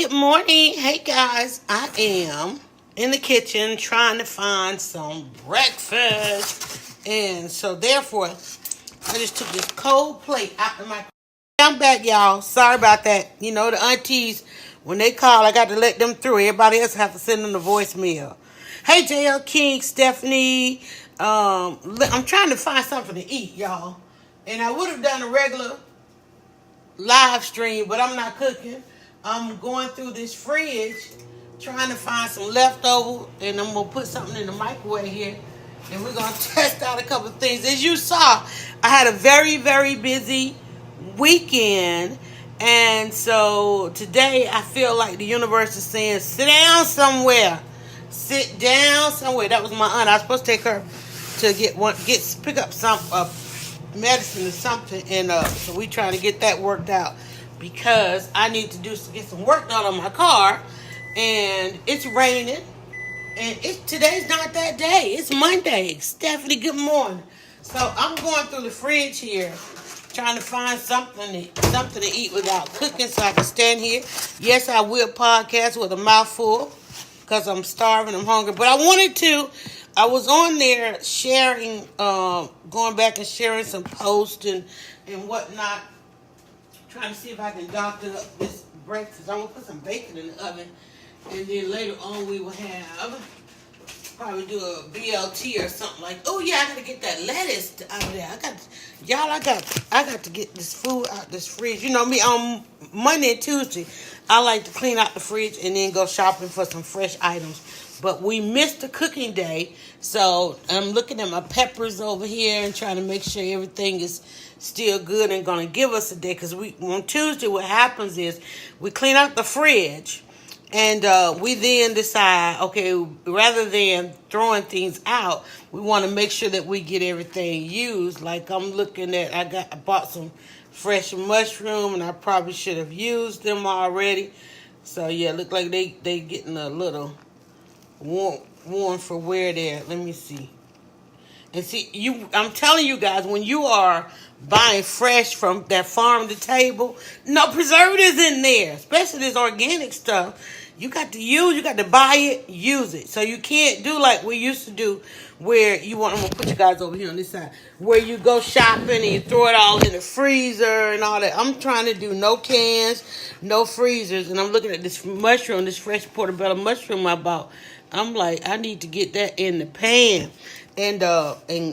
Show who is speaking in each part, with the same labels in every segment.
Speaker 1: Good morning. Hey guys, I am in the kitchen trying to find some breakfast. And so therefore, I just took this cold plate out of my... I'm back, y'all. Sorry about that. You know, the aunties, when they call, I got to let them through. Everybody else have to send them the voicemail. Hey, JL King, Stephanie. I'm trying to find something to eat, y'all. And I would have done a regular live stream, but I'm not cooking. I'm going through this fridge trying to find some leftover, and I'm gonna put something in the microwave here, and we're gonna test out a couple of things. As you saw, I had a very, very busy weekend, and so today I feel like the universe is saying, sit down somewhere. Sit down somewhere. That was my aunt. I was supposed to take her to pick up some medicine or something, and so we trying to get that worked out because I need to get some work done on my car, and it's raining, and today's not that day. It's Monday. Stephanie, good morning. So I'm going through the fridge here, trying to find something to eat without cooking, so I can stand here. Yes, I will podcast with a mouthful because I'm starving. I'm hungry, but I was on there sharing, going back and sharing some posts and whatnot, trying to see if I can doctor up this breakfast. I'm going to put some bacon in the oven, and then later on we will probably do a BLT or something like. Oh yeah, I got to get that lettuce out of there. I got to get this food out this fridge. You know me, on Monday and Tuesday, I like to clean out the fridge and then go shopping for some fresh items. But we missed the cooking day, so I'm looking at my peppers over here and trying to make sure everything is still good and going to give us a day. Because on Tuesday, what happens is we clean out the fridge, and we then decide, okay, rather than throwing things out, we want to make sure that we get everything used. Like I'm looking at, I bought some fresh mushroom, and I probably should have used them already. So yeah, look like they getting a little warm for where they're. Let me see. And see, I'm telling you guys, when you are buying fresh from that farm to table, no preservatives in there, especially this organic stuff. You got to buy it, use it. So you can't do like we used to do, where I'm going to put you guys over here on this side, where you go shopping and you throw it all in the freezer and all that. I'm trying to do no cans, no freezers, and I'm looking at this mushroom, this fresh portobello mushroom I bought. I'm like, I need to get that in the pan. And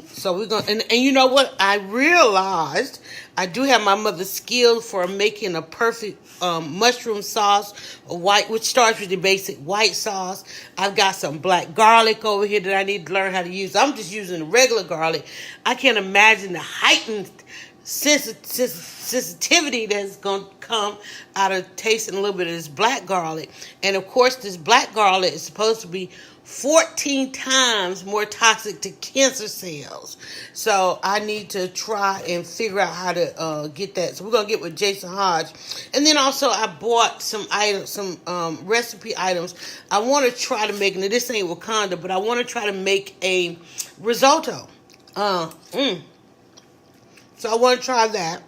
Speaker 1: so we're gonna, and you know what? I realized I do have my mother's skill for making a perfect mushroom sauce, which starts with the basic white sauce. I've got some black garlic over here that I need to learn how to use. I'm just using the regular garlic. I can't imagine the heightened sensitivity that's going to come out of tasting a little bit of this black garlic. And of course, this black garlic is supposed to be 14 times more toxic to cancer cells. So I need to try and figure out how to get that. So we're going to get with Jason Hodge. And then also I bought some items, some recipe items. I want to try to make, now this ain't Wakanda, but I want to try to make a risotto. So I want to try that.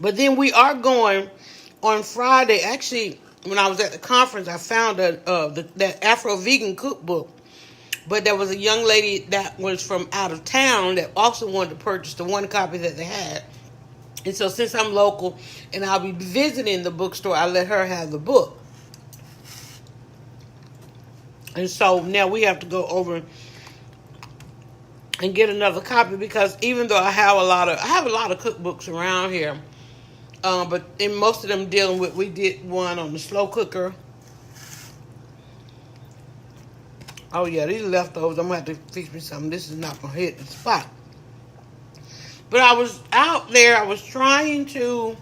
Speaker 1: But then we are going on Friday. Actually, when I was at the conference, I found that Afro-Vegan cookbook. But there was a young lady that was from out of town that also wanted to purchase the one copy that they had. And so since I'm local and I'll be visiting the bookstore, I let her have the book. And so now we have to go over and get another copy, because even though I have a lot of cookbooks around here, but in most of them dealing with, we did one on the slow cooker. Oh yeah, these are leftovers. I'm gonna have to fix me something. This is not gonna hit the spot. But I was out there. I was trying to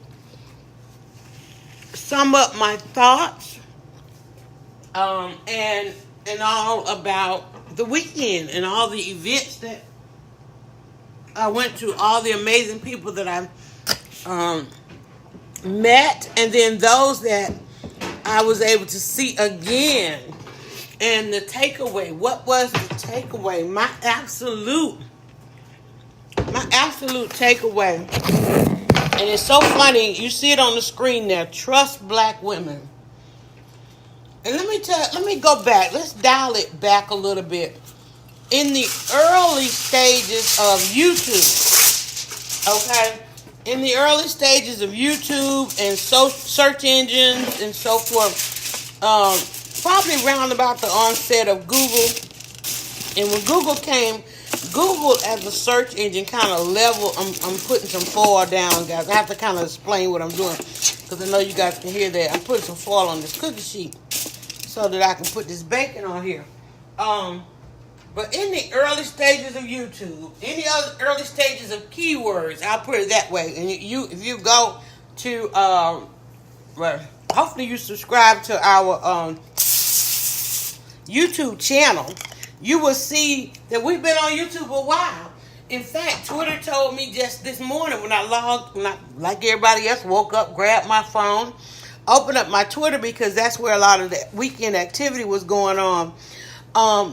Speaker 1: sum up my thoughts, and all about the weekend and all the events that I went to, all the amazing people that I met, and then those that I was able to see again. And the takeaway, what was the takeaway? My absolute takeaway, and it's so funny, you see it on the screen there, trust black women. And let me go back. Let's dial it back a little bit. In the early stages of YouTube, okay? In the early stages of YouTube and search engines and so forth, probably around about the onset of Google. And when Google came, Google as a search engine kind of level. I'm putting some foil down, guys. I have to kind of explain what I'm doing because I know you guys can hear that. I'm putting some foil on this cookie sheet so that I can put this bacon on here. But in the early stages of YouTube, in the other early stages of keywords, I'll put it that way. And if you go to, well, hopefully you subscribe to our YouTube channel, you will see that we've been on YouTube a while. In fact, Twitter told me just this morning when I like everybody else, woke up, grabbed my phone, opened up my Twitter because that's where a lot of the weekend activity was going on.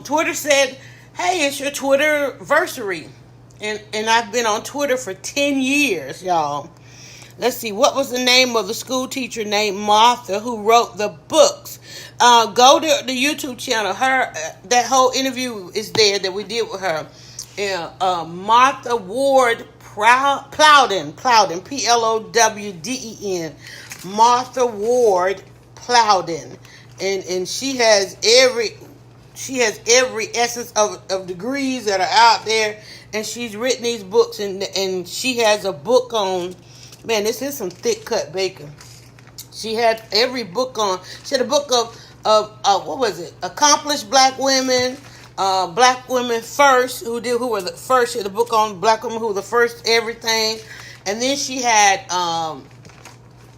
Speaker 1: Twitter said, hey, it's your Twitterversary. And I've been on Twitter for 10 years, y'all. Let's see, what was the name of the school teacher named Martha who wrote the books? Go to the YouTube channel. That whole interview is there that we did with her. Martha Ward Plowden, Plowden, Martha Ward Plowden. And she has every essence of degrees that are out there, and she's written these books, and she has a book on, man, this is some thick cut bacon. She had every book on. She had a book of what was it? Accomplished Black Women, Black Women First, who were the first. She had a book on Black women who were the first everything, and then she had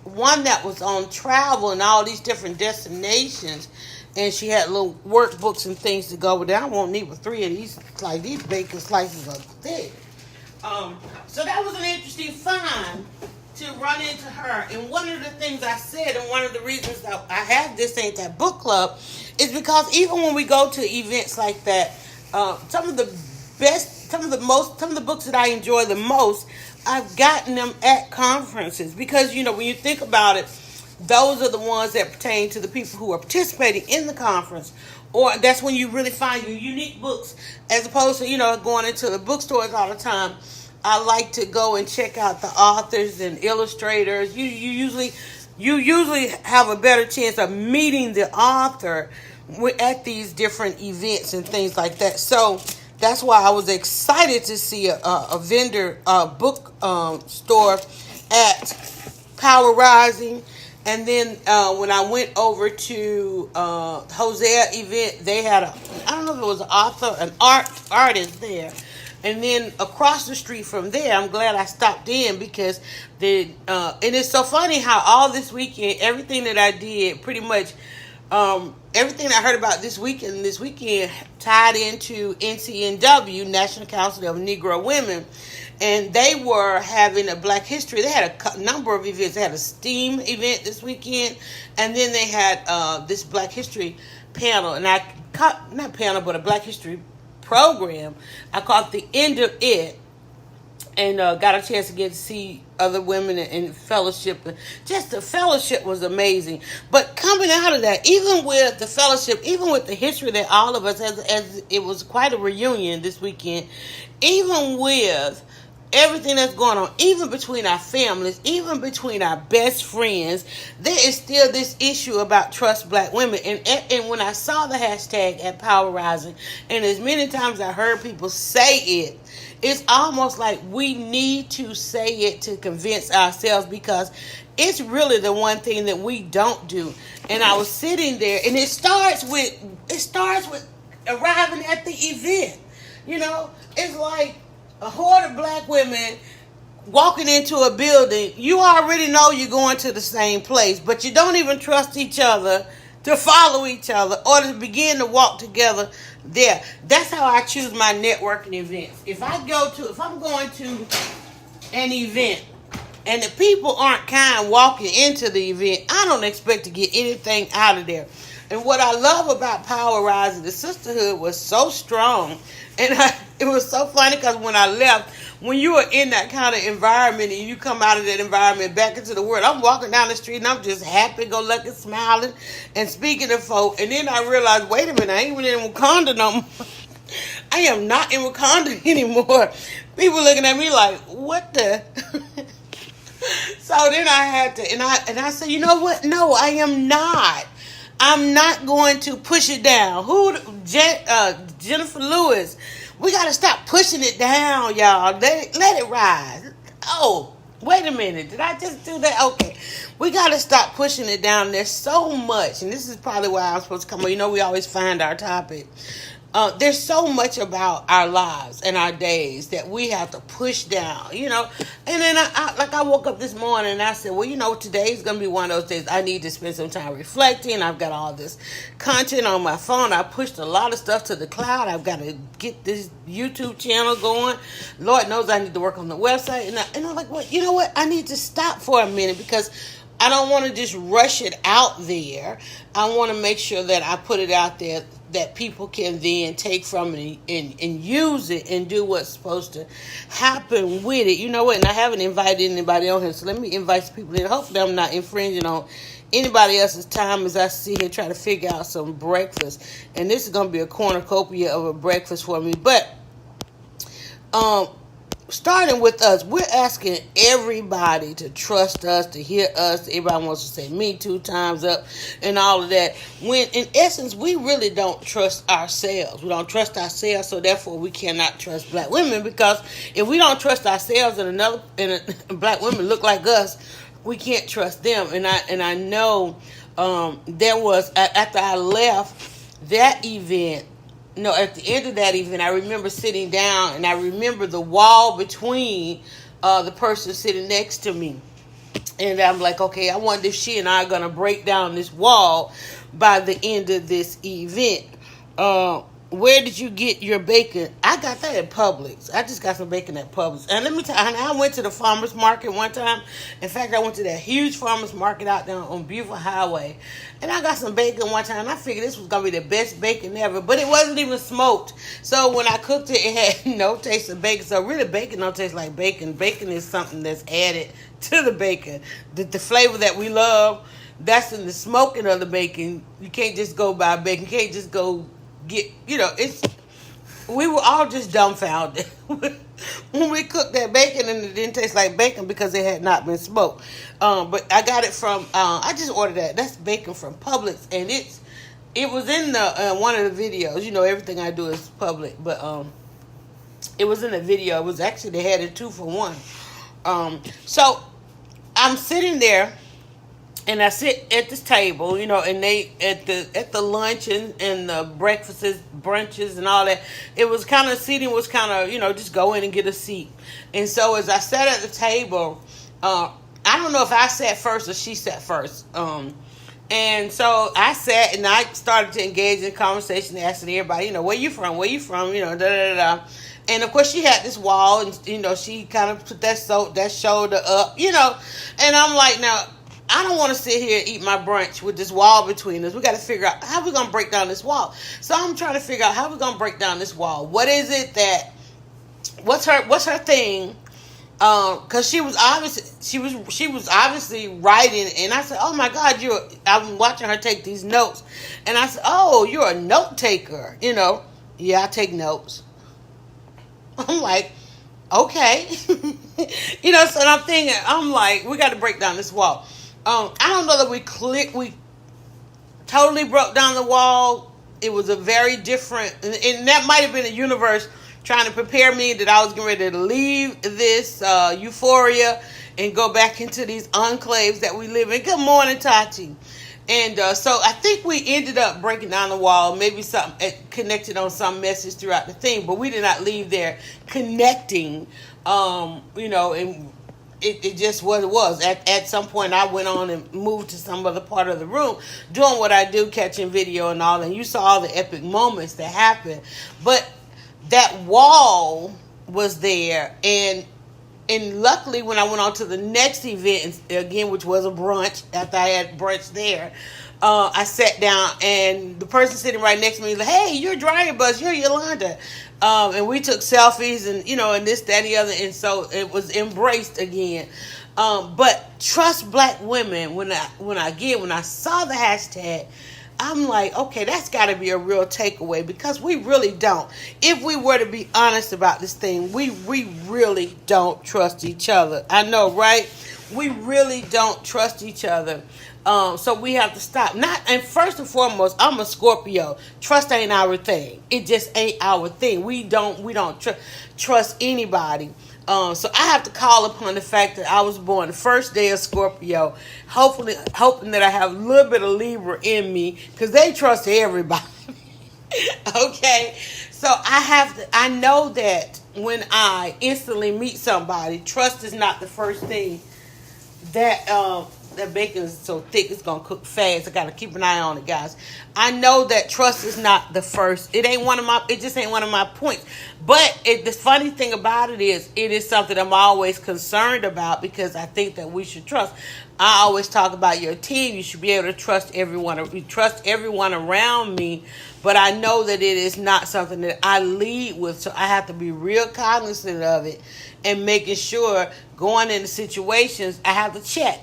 Speaker 1: one that was on travel and all these different destinations. And she had little workbooks and things to go with that. I won't need but 3 of these. Like, these bacon slices are thick. So that was an interesting find to run into her. And one of the things I said, and one of the reasons that I have this Ain't That Book Club, is because even when we go to events like that, some of the books that I enjoy the most, I've gotten them at conferences. Because, when you think about it, those are the ones that pertain to the people who are participating in the conference. Or that's when you really find your unique books, as opposed to, going into the bookstores all the time. I like to go and check out the authors and illustrators. You usually have a better chance of meeting the author at these different events and things like that. So that's why I was excited to see a vendor book store at Power Rising. And then when I went over to Hosea event, they had I don't know if it was an author, an artist there. And then across the street from there, I'm glad I stopped in because and it's so funny how all this weekend, everything that I did, pretty much everything I heard about this weekend tied into NCNW, National Council of Negro Women. And they were having a Black History. They had a number of events. They had a STEAM event this weekend. And then they had this Black History panel. And I caught, not panel, but a Black History program. I caught the end of it. And got a chance to get to see other women and fellowship. Just the fellowship was amazing. But coming out of that, even with the fellowship, even with the history that all of us, as it was quite a reunion this weekend, even with everything that's going on, even between our families, even between our best friends, there is still this issue about trust Black women. And when I saw the hashtag at Power Rising, and as many times I heard people say it, it's almost like we need to say it to convince ourselves, because it's really the one thing that we don't do. And I was sitting there, and it starts with arriving at the event. It's like a horde of Black women walking into a building. You already know you're going to the same place, but you don't even trust each other to follow each other or to begin to walk together there. That's how I choose my networking events. If I'm going to an event and the people aren't kind walking into the event, I don't expect to get anything out of there. And what I love about Power Rising, the sisterhood was so strong. And it was so funny because when I left, when you are in that kind of environment and you come out of that environment back into the world, I'm walking down the street and I'm just happy, go lucky, smiling and speaking to folk. And then I realized, wait a minute, I ain't even in Wakanda no more. I am not in Wakanda anymore. People looking at me like, what the? So then I had to, and I said, you know what? No, I am not. I'm not going to push it down. Jennifer Lewis. We got to stop pushing it down, y'all. Let it rise. Oh, wait a minute. Did I just do that? Okay. We got to stop pushing it down. There's so much, and this is probably why I'm supposed to come on. You know, we always find our topic. There's so much about our lives and our days that we have to push down, you know. And then I woke up this morning and I said, well, you know, today's going to be one of those days I need to spend some time reflecting. I've got all this content on my phone. I pushed a lot of stuff to the cloud. I've got to get this YouTube channel going. Lord knows I need to work on the website. And I'm like, well, you know what? I need to stop for a minute because I don't want to just rush it out there. I want to make sure that I put it out there that people can then take from it and use it and do what's supposed to happen with it. You know what? And I haven't invited anybody on here, so let me invite some people in. Hopefully I'm not infringing on anybody else's time as I sit here trying to figure out some breakfast. And this is going to be a cornucopia of a breakfast for me. But starting with us, we're asking everybody to trust us, to hear us. Everybody wants to say me 2 times up and all of that. When in essence, we really don't trust ourselves. We don't trust ourselves, so therefore we cannot trust black women, because if we don't trust ourselves and black women look like us, we can't trust them. And I know there was, after I left that event, no, at the end of that event, I remember sitting down and I remember the wall between the person sitting next to me. And I'm like, okay, I wonder if she and I are going to break down this wall by the end of this event. Where did you get your bacon? I got that at Publix. I just got some bacon at Publix. And let me tell you, I went to the farmer's market one time. In fact, I went to that huge farmer's market out there on Beautiful Highway. And I got some bacon one time. And I figured this was going to be the best bacon ever. But it wasn't even smoked. So when I cooked it, it had no taste of bacon. So really, bacon don't taste like bacon. Bacon is something that's added to the bacon. The flavor that we love, that's in the smoking of the bacon. You can't just go buy bacon. You can't just go get, you know, we were all just dumbfounded when we cooked that bacon and it didn't taste like bacon because it had not been smoked. But I got it from, I just ordered that. That's bacon from Publix, and it was in the one of the videos. You know, everything I do is public, but it was in the video. It was actually, they had it 2 for 1. So I'm sitting there. And I sit at this table, you know, and they at the lunch and the breakfasts, brunches, and all that. It was kind of, seating was kind of, you know, just go in and get a seat. And so as I sat at the table, I don't know if I sat first or she sat first. And so I sat and I started to engage in conversation, asking everybody, you know, where you from, you know, da. And of course she had this wall, and you know, she kind of put that shoulder up, you know, and I'm like, now, I don't want to sit here and eat my brunch with this wall between us. We got to figure out how we're going to break down this wall. So I'm trying to figure out how we're going to break down this wall. What is it that, what's her thing? Cause she was obviously writing, and I said, oh my God, I'm watching her take these notes. And I said, oh, you're a note taker, you know? Yeah, I take notes. I'm like, okay. You know, so I'm thinking, I'm like, we got to break down this wall. I don't know that we totally broke down the wall. It was a very different, and that might have been the universe trying to prepare me that I was getting ready to leave this euphoria and go back into these enclaves that we live in. Good morning, Tati. And so I think we ended up breaking down the wall, maybe something connected on some message throughout the thing, but we did not leave there connecting, you know, and it just what it was. At some point, I went on and moved to some other part of the room, doing what I do, catching video and all, and you saw all the epic moments that happened. But that wall was there, and luckily when I went on to the next event, again, which was a brunch, after I had brunch there, I sat down, and the person sitting right next to me was like, "Hey, you're Dryer Buzz, you're Yolanda," and we took selfies, and and this, that, and the other, and so it was embraced again. But trust black women. When I saw the hashtag, I'm like, okay, that's got to be a real takeaway, because we really don't. If we were to be honest about this thing, we really don't trust each other. I know, right? We really don't trust each other. So we have to stop. And first and foremost, I'm a Scorpio. Trust ain't our thing. It just ain't our thing. We don't trust anybody. So I have to call upon the fact that I was born the first day of Scorpio, hoping that I have a little bit of Libra in me, because they trust everybody. Okay, so I know that when I instantly meet somebody, trust is not the first thing that bacon is so thick it's gonna cook fast. I gotta keep an eye on it, guys. I know that trust is not the first. It just ain't one of my points. But the funny thing about it is something I'm always concerned about, because I think that we should trust. I always talk about your team. You should be able to trust everyone. You trust everyone around me. But I know that it is not something that I lead with, so I have to be real cognizant of it, and making sure going into situations I have to check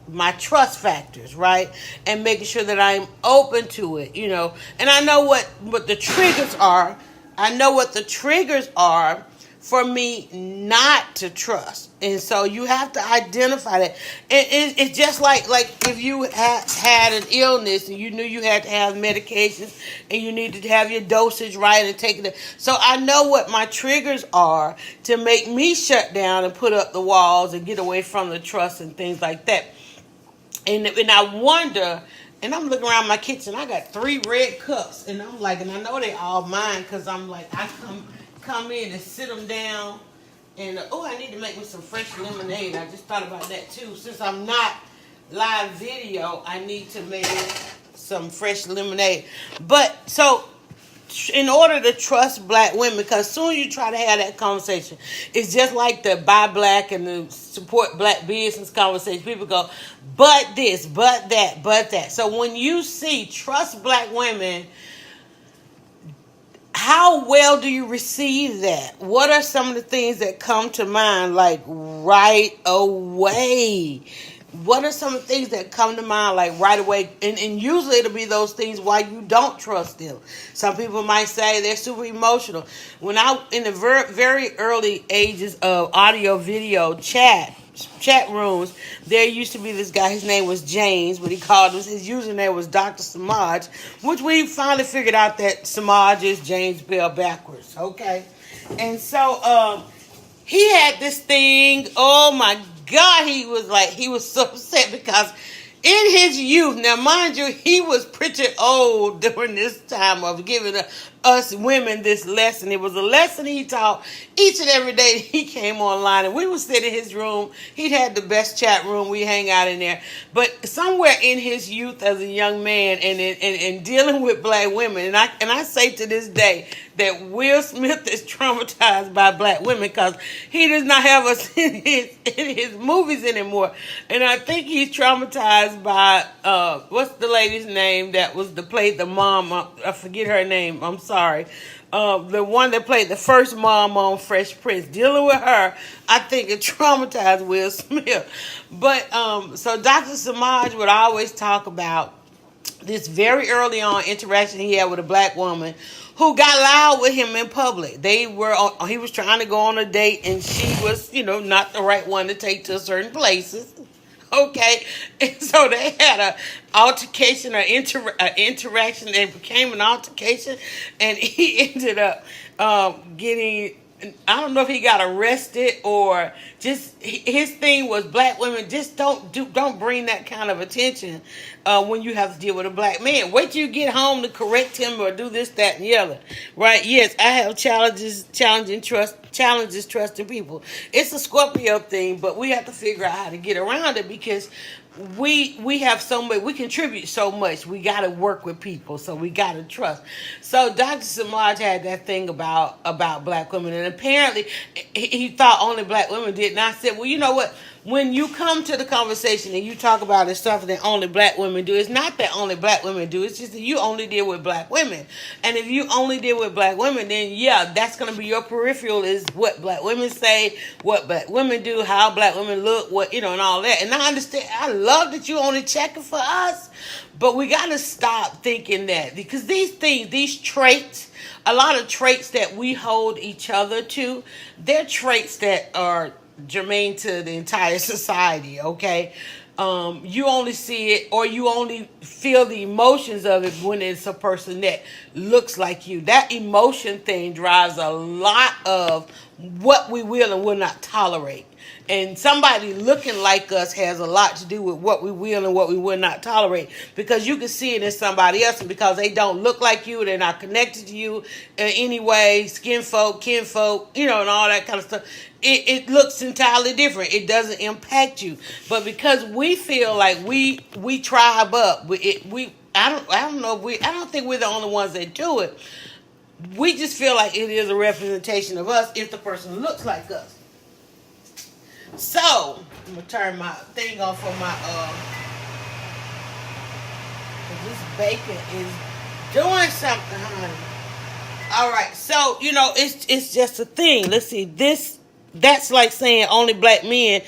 Speaker 1: my trust factors, right? And making sure that I'm open to it, And I know what the triggers are. I know what the triggers are for me not to trust. And so you have to identify that. It's just like if you had an illness and you knew you had to have medications and you needed to have your dosage right and take it. So I know what my triggers are to make me shut down and put up the walls and get away from the trust and things like that. And I wonder, and I'm looking around my kitchen, I got 3 red cups, and I'm like, and I know they all mine, because I'm like, I come in and sit them down, and I need to make me some fresh lemonade. I just thought about that too. Since I'm not live video, I need to make some fresh lemonade. But so, in order to trust black women, because soon you try to have that conversation, it's just like the buy black and the support black business conversation. People go, but this, but that, but that. So when you see trust black women, how well do you receive that? What are some of the things that come to mind, like right away? What are some of the things that come to mind, like right away? And usually it'll be those things why you don't trust them. Some people might say they're super emotional. When in the very early ages of audio, video, chat rooms, there used to be this guy. His name was James, but his username was Dr. Samaj, which we finally figured out that Samaj is James Bell backwards. Okay, and so he had this thing. Oh my God, he was so upset because in his youth, now mind you, he was pretty old during this time of giving us women this lesson. It was a lesson he taught each and every day he came online, and we would sit in his room. He'd had the best chat room. We hang out in there. But somewhere in his youth as a young man and dealing with black women, and I say to this day that Will Smith is traumatized by black women, because he does not have us in his movies anymore. And I think he's traumatized by what's the lady's name that played the mom? I forget her name. I'm sorry. The one that played the first mom on Fresh Prince. Dealing with her, I think it traumatized Will Smith. But so Dr. Samaj would always talk about this very early on interaction he had with a black woman who got loud with him in public. He was trying to go on a date, and she was, not the right one to take to certain places. Okay, and so they had an altercation or interaction. It became an altercation, and he ended up getting. I don't know if he got arrested or just his thing was black women just don't bring that kind of attention when you have to deal with a black man. Wait till you get home to correct him or do this, that, and the other. Right? Yes, I have challenges trusting people. It's a Scorpio thing, but we have to figure out how to get around it, because we have so much, we contribute so much. We got to work with people, so we got to trust. So Dr. Samaj had that thing about black women, and apparently he thought only black women did. And I said, well, you know what? When you come to the conversation and you talk about the stuff that only black women do, it's not that only black women do. It's just that you only deal with black women. And if you only deal with black women, then yeah, that's going to be your peripheral is what black women say, what black women do, how black women look, what, and all that. And I understand. I love that you only checking for us, but we got to stop thinking that, because these traits, a lot of traits that we hold each other to, they're traits that are germane to the entire society, okay? You only see it, or you only feel the emotions of it when it's a person that looks like you. That emotion thing drives a lot of what we will and will not tolerate. And somebody looking like us has a lot to do with what we will and what we will not tolerate, because you can see it in somebody else, and because they don't look like you, they're not connected to you in any way, skin folk, kinfolk, and all that kind of stuff. It looks entirely different. It doesn't impact you. But because we feel like we tribe up, I don't think we're the only ones that do it. We just feel like it is a representation of us if the person looks like us. So, I'm going to turn my thing off for my, this bacon is doing something, honey. All right, so, it's just a thing. Let's see, that's like saying only black men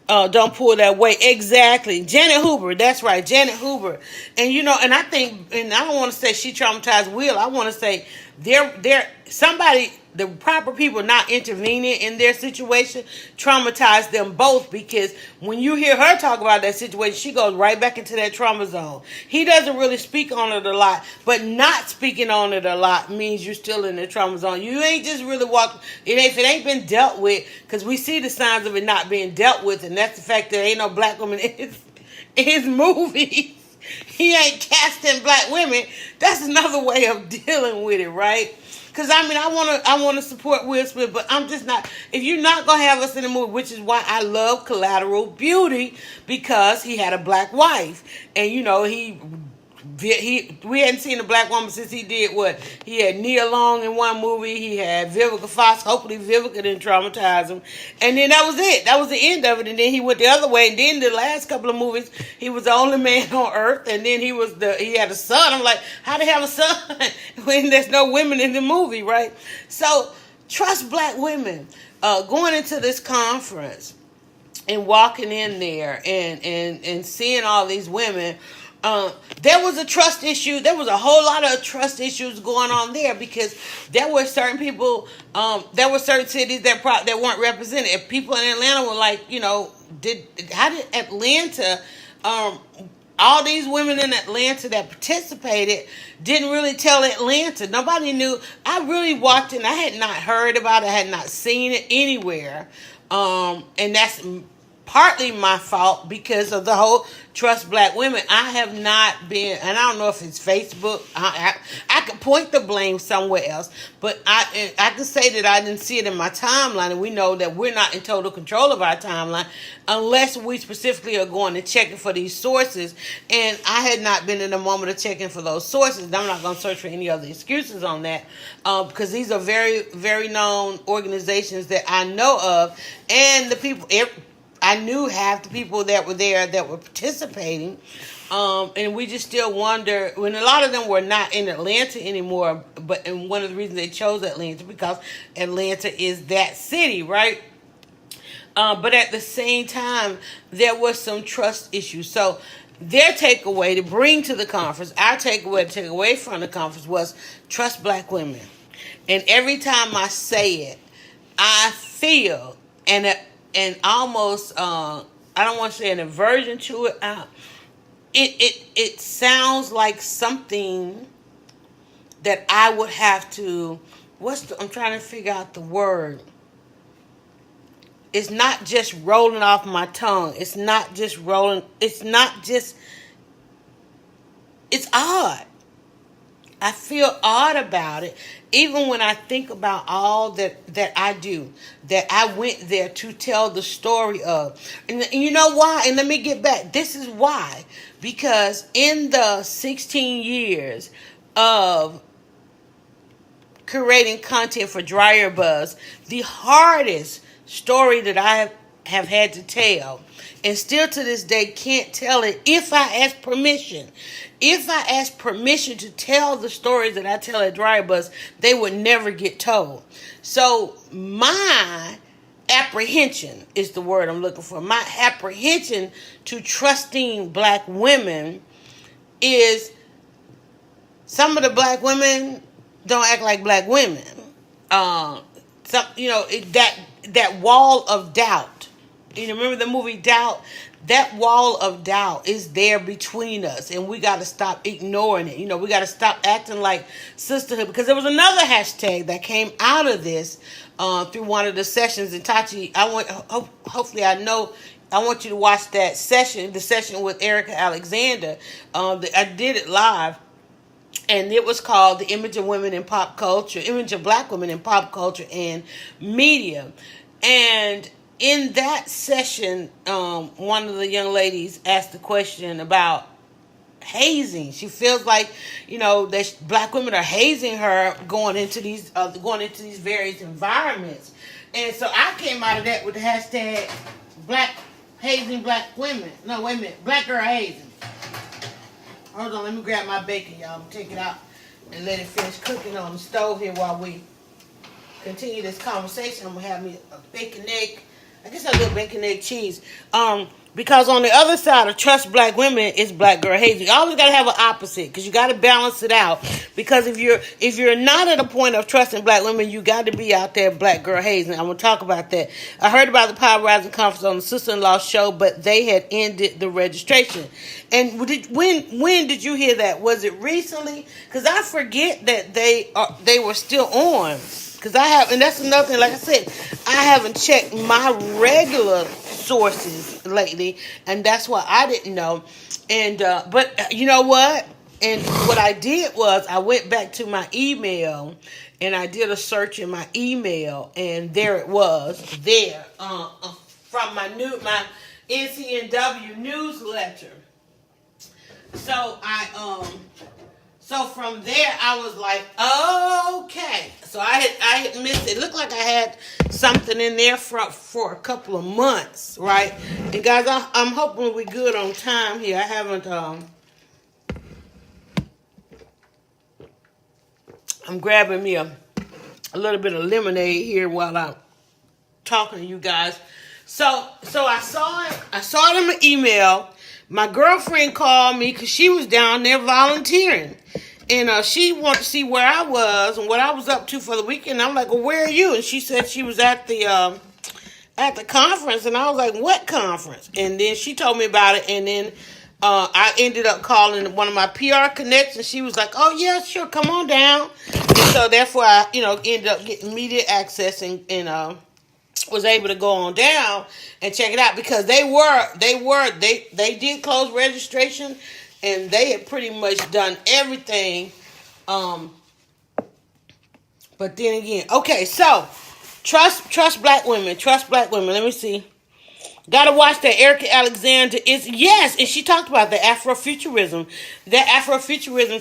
Speaker 1: don't pull that weight. Exactly. Janet Hoover, that's right, Janet Hoover. And, and I think, and I don't want to say she traumatized Will, I want to say the proper people not intervening in their situation traumatized them both, because when you hear her talk about that situation, she goes right back into that trauma zone. He doesn't really speak on it a lot, but not speaking on it a lot means you're still in the trauma zone. You ain't just really if it ain't been dealt with, because we see the signs of it not being dealt with, and that's the fact that there ain't no black women in his movies. He ain't casting black women. That's another way of dealing with it, right? Because I want to support Will Smith, but I'm just not. If you're not gonna have us in the movie, which is why I love Collateral Beauty, because he had a black wife, and we hadn't seen a black woman since he did what? He had Nia Long in one movie. He had Vivica Fox. Hopefully Vivica didn't traumatize him. And then that was it. That was the end of it. And then he went the other way. And then the last couple of movies, he was the only man on earth. And then he had a son. I'm like, how do you have a son when there's no women in the movie, right? So trust black women. Going into this conference and walking in there and seeing all these women, there was a trust issue. There was a whole lot of trust issues going on there, because there were certain people, there were certain cities that weren't represented. If people in Atlanta were like, how did Atlanta, all these women in Atlanta that participated didn't really tell Atlanta. Nobody knew. I really walked in. I had not heard about it. I had not seen it anywhere. And that's partly my fault because of the whole trust black women. I have not been, and I don't know if it's Facebook. I could point the blame somewhere else, but I can say that I didn't see it in my timeline, and we know that we're not in total control of our timeline unless we specifically are going and checking for these sources. And I had not been in the moment of checking for those sources. I'm not going to search for any other excuses on that, because these are very, very known organizations that I know of, and the people. I knew half the people that were there that were participating, and we just still wonder, when a lot of them were not in Atlanta anymore, and one of the reasons they chose Atlanta, because Atlanta is that city, right? But at the same time, there was some trust issues. So their takeaway to bring to the conference, our takeaway to take away from the conference, was trust black women. And every time I say it, I feel, and almost, I don't want to say an aversion to it. It sounds like something that I would have to, I'm trying to figure out the word. It's not just rolling off my tongue. It's odd. I feel odd about it, even when I think about all that I do, that I went there to tell the story of. And you know why? And let me get back. This is why. Because in the 16 years of creating content for Dryer Buzz, the hardest story that I have had to tell, and still to this day can't tell it if I ask permission. If I ask permission to tell the stories that I tell at Dryer Buzz, they would never get told. So my apprehension is the word I'm looking for. My apprehension to trusting black women is some of the black women don't act like black women. That wall of doubt. You know, remember the movie Doubt? That wall of doubt is there between us, and we got to stop ignoring it. You know, we got to stop acting like sisterhood, because there was another hashtag that came out of this through one of the sessions. And Tachi, hopefully I want you to watch that session, the session with Erica Alexander. I did it live. And it was called The Image of Women in Pop Culture, Image of Black Women in Pop Culture and Media. And in that session, one of the young ladies asked the question about hazing. She feels like, that black women are hazing her going into these various environments. And so I came out of that with the hashtag Black Hazing Black Women. No, wait a minute. Black Girl Hazing. Hold on, let me grab my bacon, y'all. I'm gonna take it out and let it finish cooking on the stove here while we continue this conversation. I'm gonna have me a bacon egg. I guess a little bacon egg cheese. Because on the other side of trust black women is black girl hazing. You always gotta have an opposite, because you gotta balance it out. Because if you're not at a point of trusting black women, you got to be out there black girl hazing. I'm gonna talk about that. I heard about the Power Rising Conference on the Sister-in-Law show, but they had ended the registration. And when did you hear that? Was it recently? Because I forget that they were still on. Because and that's another thing, like I said, I haven't checked my regular sources lately, and that's why I didn't know. And but you know what? And what I did was I went back to my email and I did a search in my email, and there it was from my NCNW newsletter. So from there, I was like, okay. So I had missed it. It looked like I had something in there for a couple of months, right? And guys, I'm hoping we're good on time here. I haven't, I'm grabbing me a little bit of lemonade here while I'm talking to you guys. So I saw it. I saw it in my email. My girlfriend called me because she was down there volunteering. And she wanted to see where I was and what I was up to for the weekend. I'm like, well, where are you? And she said she was at the conference. And I was like, what conference? And then she told me about it. And then I ended up calling one of my PR connections. She was like, oh, yeah, sure, come on down. And so therefore, I, ended up getting media access and was able to go on down and check it out, because they did close registration, and they had pretty much done everything. But then again, okay, so trust black women. Let me see. Gotta watch that. Erica Alexander yes, and she talked about the Afrofuturism,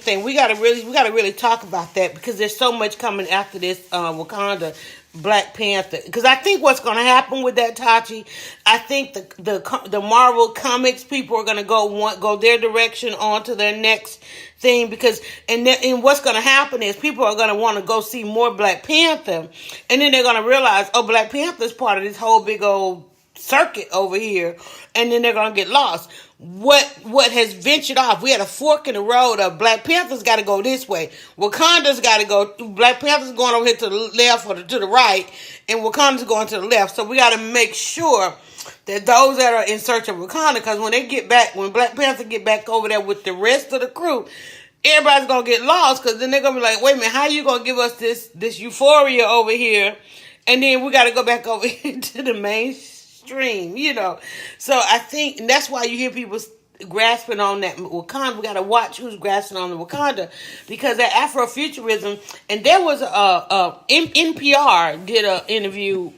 Speaker 1: thing. We gotta really talk about that, because there's so much coming after this Wakanda Black Panther. Because I think what's going to happen with that, Tachi, I think the Marvel Comics people are going to go their direction on to their next thing, because and what's going to happen is people are going to want to go see more Black Panther, and then they're going to realize, oh, Black Panther is part of this whole big old circuit over here, and then they're going to get lost. What has ventured off? We had a fork in the road of Black Panther's got to go this way. Wakanda's got to go. Black Panther's going over here to the left or to the right, and Wakanda's going to the left. So we got to make sure that those that are in search of Wakanda, because when Black Panther get back over there with the rest of the crew, everybody's going to get lost, because then they're going to be like, wait a minute, how you going to give us this euphoria over here, and then we got to go back over here to the mainstream, So I think, and that's why you hear people grasping on that Wakanda. We got to watch who's grasping on the Wakanda, because that Afrofuturism, and there was NPR did an interview,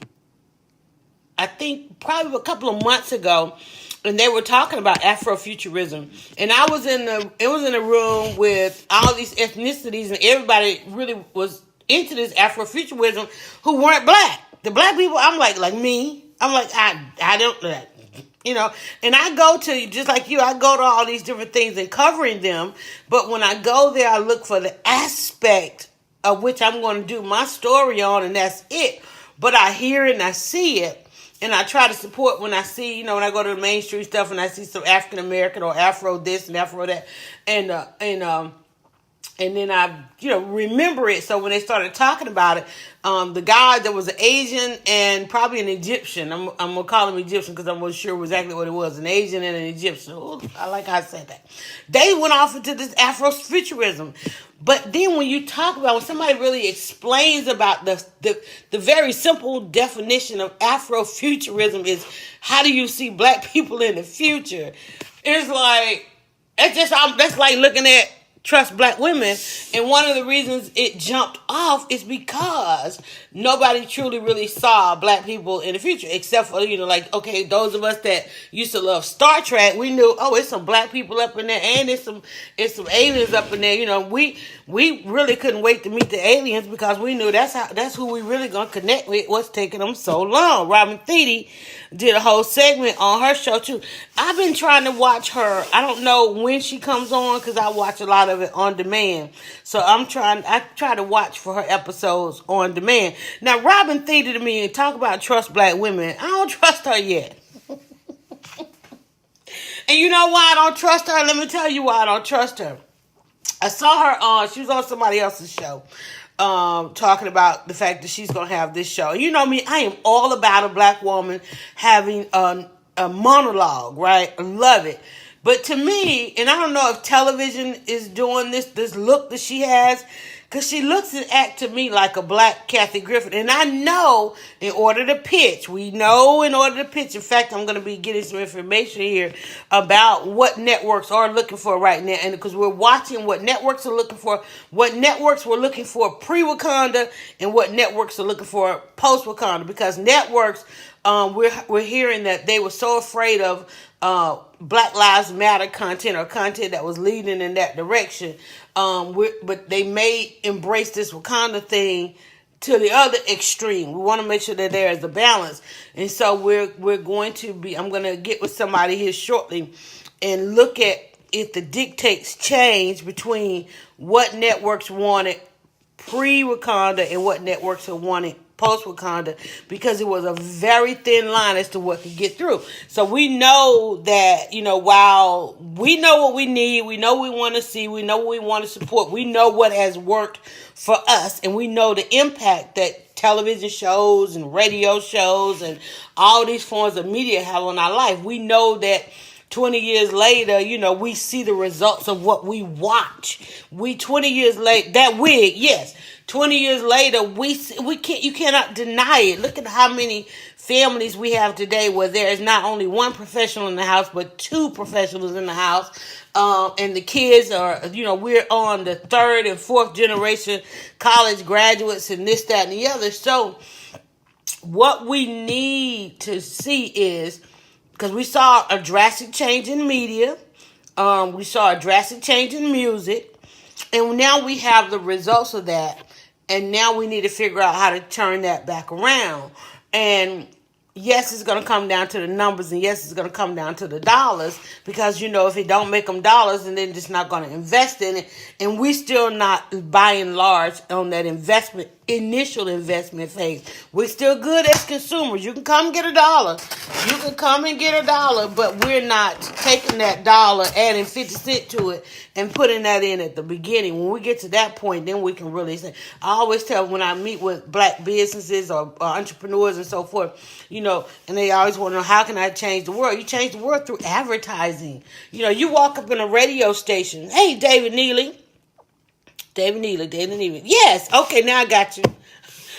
Speaker 1: I think probably a couple of months ago, and they were talking about Afrofuturism, and it was in a room with all these ethnicities, and everybody really was into this Afrofuturism who weren't black. The black people, I'm like me. I'm like, I don't, you know, and I go to, just like you, I go to all these different things and covering them. But when I go there, I look for the aspect of which I'm going to do my story on, and that's it. But I hear it and I see it. And I try to support when I see, you know, when I go to the mainstream stuff and I see some African American or Afro this and Afro that, and then I, you know, remember it. So when they started talking about it, the guy that was an Asian and probably an Egyptian, I'm gonna call him Egyptian because I wasn't sure exactly what it was, an Asian and an Egyptian. Ooh, I like how I said that. They went off into this Afrofuturism. But then when you talk about, when somebody really explains about the very simple definition of Afrofuturism is, how do you see black people in the future? It's like, that's like looking at Trust Black Women, and one of the reasons it jumped off is because nobody truly really saw black people in the future, except for, you know, like, okay, those of us that used to love Star Trek, we knew, oh, it's some black people up in there, and it's some aliens up in there. You know, we really couldn't wait to meet the aliens because we knew that's who we really gonna connect with. What's taking them so long? Robin Thede did a whole segment on her show too. I've been trying to watch her. I don't know when she comes on because I watch a lot of it on demand. So I try to watch for her episodes on demand. Now, Robin Thede to me, talk about Trust Black Women. I don't trust her yet. And you know why I don't trust her? Let me tell you why I don't trust her. I saw her on, she was on somebody else's show, talking about the fact that she's going to have this show. You know me, I am all about a black woman having a monologue, right? I love it. But to me, and I don't know if television is doing this look that she has, because she looks and acts to me like a black Kathy Griffin. And I know in order to pitch, in fact, I'm going to be getting some information here about what networks are looking for right now. And because we're watching what networks are looking for, what networks were looking for pre-Wakanda, and what networks are looking for post-Wakanda. Because networks, we're hearing that they were so afraid of Black Lives Matter content, or content that was leading in that direction. But they may embrace this Wakanda thing to the other extreme. We want to make sure that there is a balance. And so we're going to be, I'm going to get with somebody here shortly and look at if the dictates change between what networks wanted pre-Wakanda and what networks are wanting post-Wakanda, because it was a very thin line as to what could get through. So we know that, you know, while we know what we need, we know what we want to see, we know what we want to support, we know what has worked for us, and we know the impact that television shows and radio shows and all these forms of media have on our life. We know that 20 years later, you know, we see the results of what we watch. 20 years later, that wig, yes. 20 years later, you cannot deny it. Look at how many families we have today where there is not only one professional in the house, but two professionals in the house. And the kids are, you know, we're on the third and fourth generation college graduates and this, that, and the other. So what we need to see is, because we saw a drastic change in media, we saw a drastic change in music, and now we have the results of that. And now we need to figure out how to turn that back around. And yes, it's going to come down to the numbers, and yes, it's going to come down to the dollars, because, you know, if it don't make them dollars, then they're just not going to invest in it. And we still not, by and large, on that initial investment phase. We're still good as consumers. You can come get $1. You can come and get $1, but we're not taking that dollar, adding 50 cents to it, and putting that in at the beginning. When we get to that point, then we can really say, I always tell when I meet with black businesses or entrepreneurs and so forth, you know, and they always want to know, how can I change the world? You change the world through advertising. You know, you walk up in a radio station. Hey, David Neely. Yes. Okay, now I got you.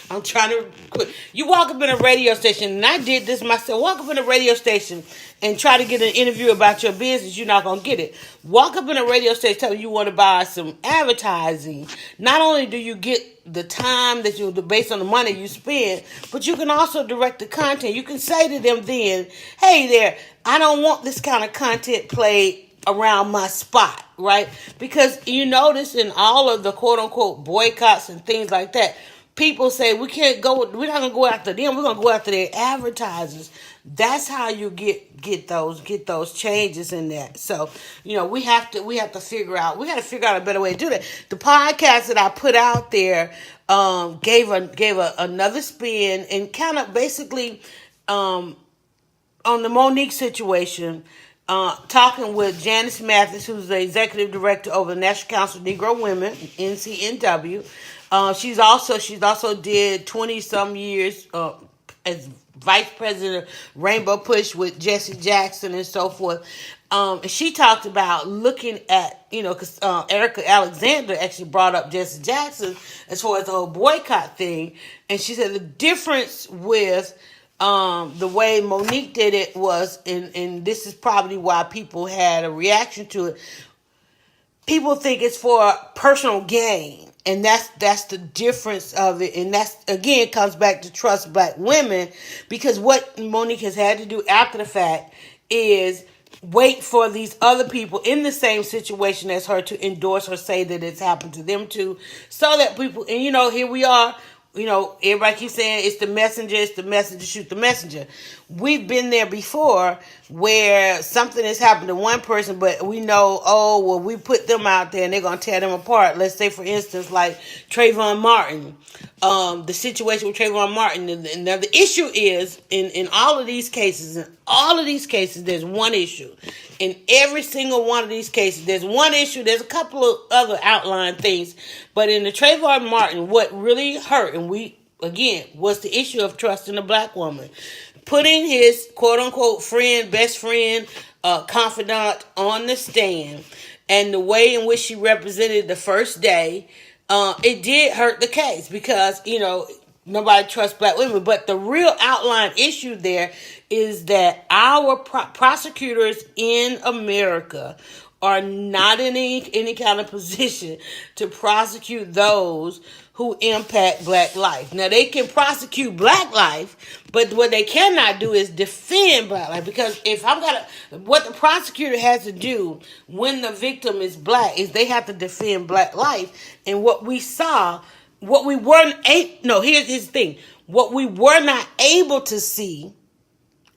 Speaker 1: I'm trying to. You walk up in a radio station, and I did this myself. Walk up in a radio station and try to get an interview about your business. You're not going to get it. Walk up in a radio station, tell them you want to buy some advertising. Not only do you get the time that you, based on the money you spend, but you can also direct the content. You can say to them then, hey there, I don't want this kind of content played around my spot, right? Because you notice in all of the quote unquote boycotts and things like that, people say we're not gonna go after them, we're gonna go after their advertisers. That's how you get those changes in that. So, we have to figure out a better way to do that. The podcast that I put out there gave another spin and kind of basically on the Monique situation, talking with Janice Mathis, who's the executive director over the National Council of Negro Women, NCNW. She's also did 20 some years as vice president of Rainbow Push with Jesse Jackson and so forth. And she talked about looking at, because Erica Alexander actually brought up Jesse Jackson as far as the whole boycott thing. And she said the difference with the way Monique did it was, and this is probably why people had a reaction to it. People think it's for personal gain, and that's the difference of it. And that's, again, comes back to trust black women, because what Monique has had to do after the fact is wait for these other people in the same situation as her to endorse or say that it's happened to them too, so that people, and here we are. Everybody keeps saying it's the messenger, shoot the messenger. We've been there before where something has happened to one person, but we know, we put them out there and they're going to tear them apart. Let's say, for instance, like Trayvon Martin, the situation with Trayvon Martin. And the issue is, in all of these cases, there's one issue. In every single one of these cases, there's one issue. There's a couple of other outlying things. But in the Trayvon Martin, what really hurt, was the issue of trusting a black woman. Putting his quote-unquote friend, best friend, confidant on the stand, and the way in which she represented the first day, it did hurt the case because, nobody trusts black women. But the real outline issue there is that our prosecutors in America are not in any kind of position to prosecute those who impact black life. Now, they can prosecute black life, but what they cannot do is defend black life. Because what the prosecutor has to do when the victim is black is they have to defend black life. And what we saw, what we weren't here's the thing. What we were not able to see,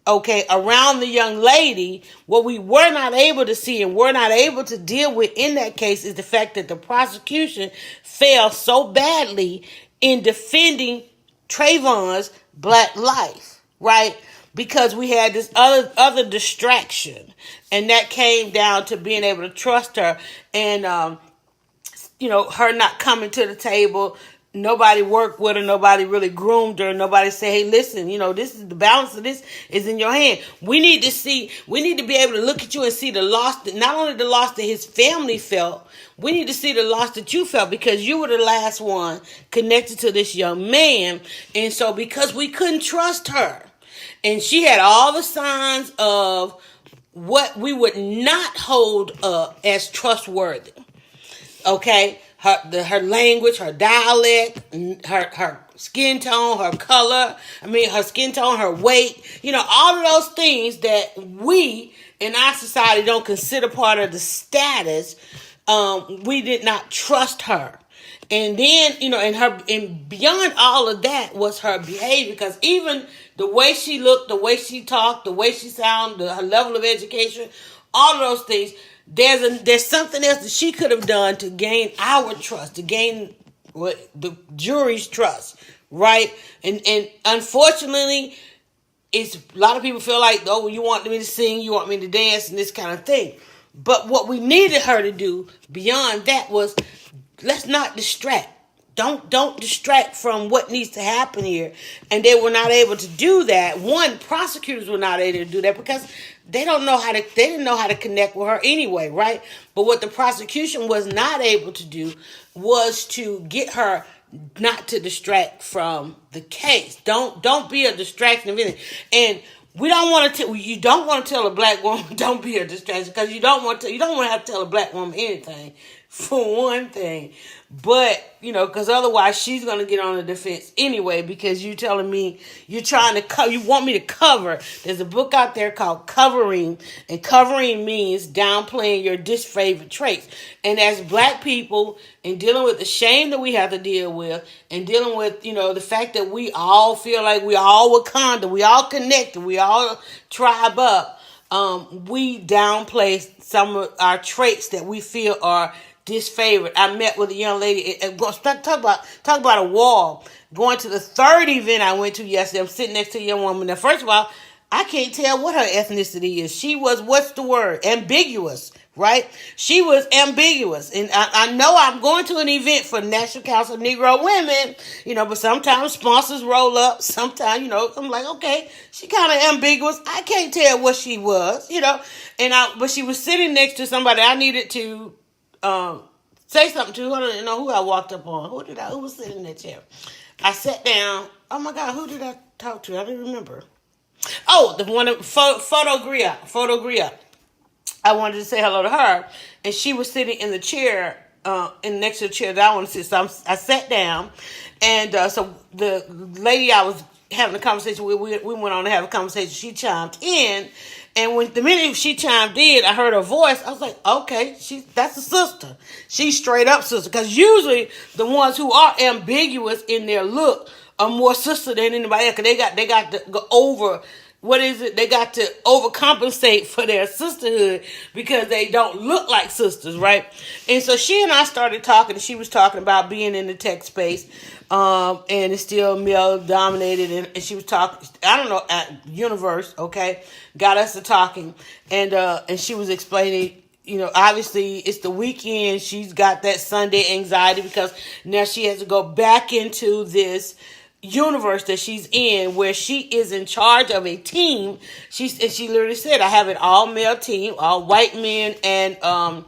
Speaker 1: around the young lady, what we were not able to see and were not able to deal with in that case is the fact that the prosecution failed so badly in defending Trayvon's black life, right? Because we had this other distraction, and that came down to being able to trust her and, her not coming to the table. Nobody worked with her. Nobody really groomed her. Nobody said, hey, listen, this is the balance of this is in your hand. We need to be able to look at you and see the loss, not only the loss that his family felt, we need to see the loss that you felt because you were the last one connected to this young man. And so because we couldn't trust her, and she had all the signs of what we would not hold up as trustworthy, her language, her dialect, her skin tone, her color, her skin tone, her weight, all of those things that we in our society don't consider part of the status, we did not trust her. And then, and beyond all of that was her behavior, because even the way she looked, the way she talked, the way she sounded, her level of education, all of those things, there's something else that she could have done to gain our trust, to gain the jury's trust, right? And unfortunately, it's a lot of people feel like, you want me to sing, you want me to dance, and this kind of thing. But what we needed her to do beyond that was, let's not distract. Don't distract from what needs to happen here. And they were not able to do that. One, prosecutors were not able to do that because they didn't know how to connect with her anyway, right? But what the prosecution was not able to do was to get her not to distract from the case. Don't be a distraction of anything. And you don't want to tell a black woman don't be a distraction, because you don't want to have to tell a black woman anything for one thing. But, because otherwise she's going to get on the defense anyway, because you telling me you're trying to you want me to cover. There's a book out there called Covering, and covering means downplaying your disfavored traits. And as black people, and dealing with the shame that we have to deal with, and dealing with, the fact that we all feel like we all Wakanda, we all connected, we all tribe up, we downplay some of our traits that we feel are disfavored. I met with a young lady. Talk about a wall. Going to the third event I went to yesterday, I'm sitting next to a young woman. Now, first of all, I can't tell what her ethnicity is. She was, what's the word? Ambiguous, right? She was ambiguous. And I know I'm going to an event for National Council of Negro Women, but sometimes sponsors roll up. Sometimes, I'm like, okay, she kind of ambiguous. I can't tell what she was, but she was sitting next to somebody I needed to say something to. I don't know who I walked up on. Who was sitting in that chair? I sat down. Oh my God, who did I talk to? I didn't remember. Oh, the one, Photo Gria. I wanted to say hello to her, and she was sitting in the chair, next to the chair that I want to sit. So I sat down, and so the lady I was having a conversation with, we went on to have a conversation. She chimed in, and when the minute she chimed in, I heard her voice. I was like, okay, that's a sister. She's straight up sister, because usually the ones who are ambiguous in their look are more sister than anybody else. Cause they got to go over. What is it? They got to overcompensate for their sisterhood because they don't look like sisters, right? And so she and I started talking, and she was talking about being in the tech space, and it's still male dominated, and she was talking, I don't know, at Universe, okay, got us to talking, and she was explaining, obviously it's the weekend. She's got that Sunday anxiety because now she has to go back into this universe that she's in, where she is in charge of a team. She literally said, I have an all male team, all white men and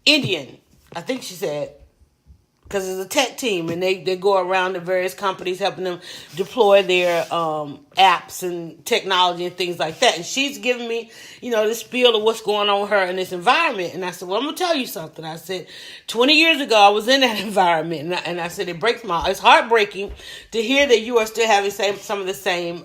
Speaker 1: Indian, I think she said, because it's a tech team, and they go around to various companies helping them deploy their apps and technology and things like that. And she's giving me, the spiel of what's going on with her in this environment. And I said, well, I'm going to tell you something. I said, 20 years ago, I was in that environment. And I said, it's heartbreaking to hear that you are still having some of the same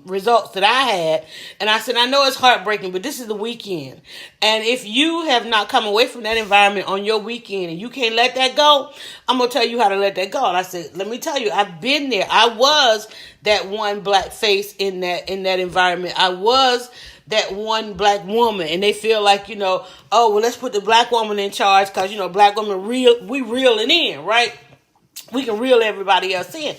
Speaker 1: results that I had. And I said, I know it's heartbreaking, but this is the weekend. And if you have not come away from that environment on your weekend and you can't let that go, I'm going to tell you how to let that go. And I said, let me tell you, I've been there. I was that one black face in that environment. I was that one black woman, and they feel like, oh, well, let's put the black woman in charge because, black women we reeling in, right? We can reel everybody else in.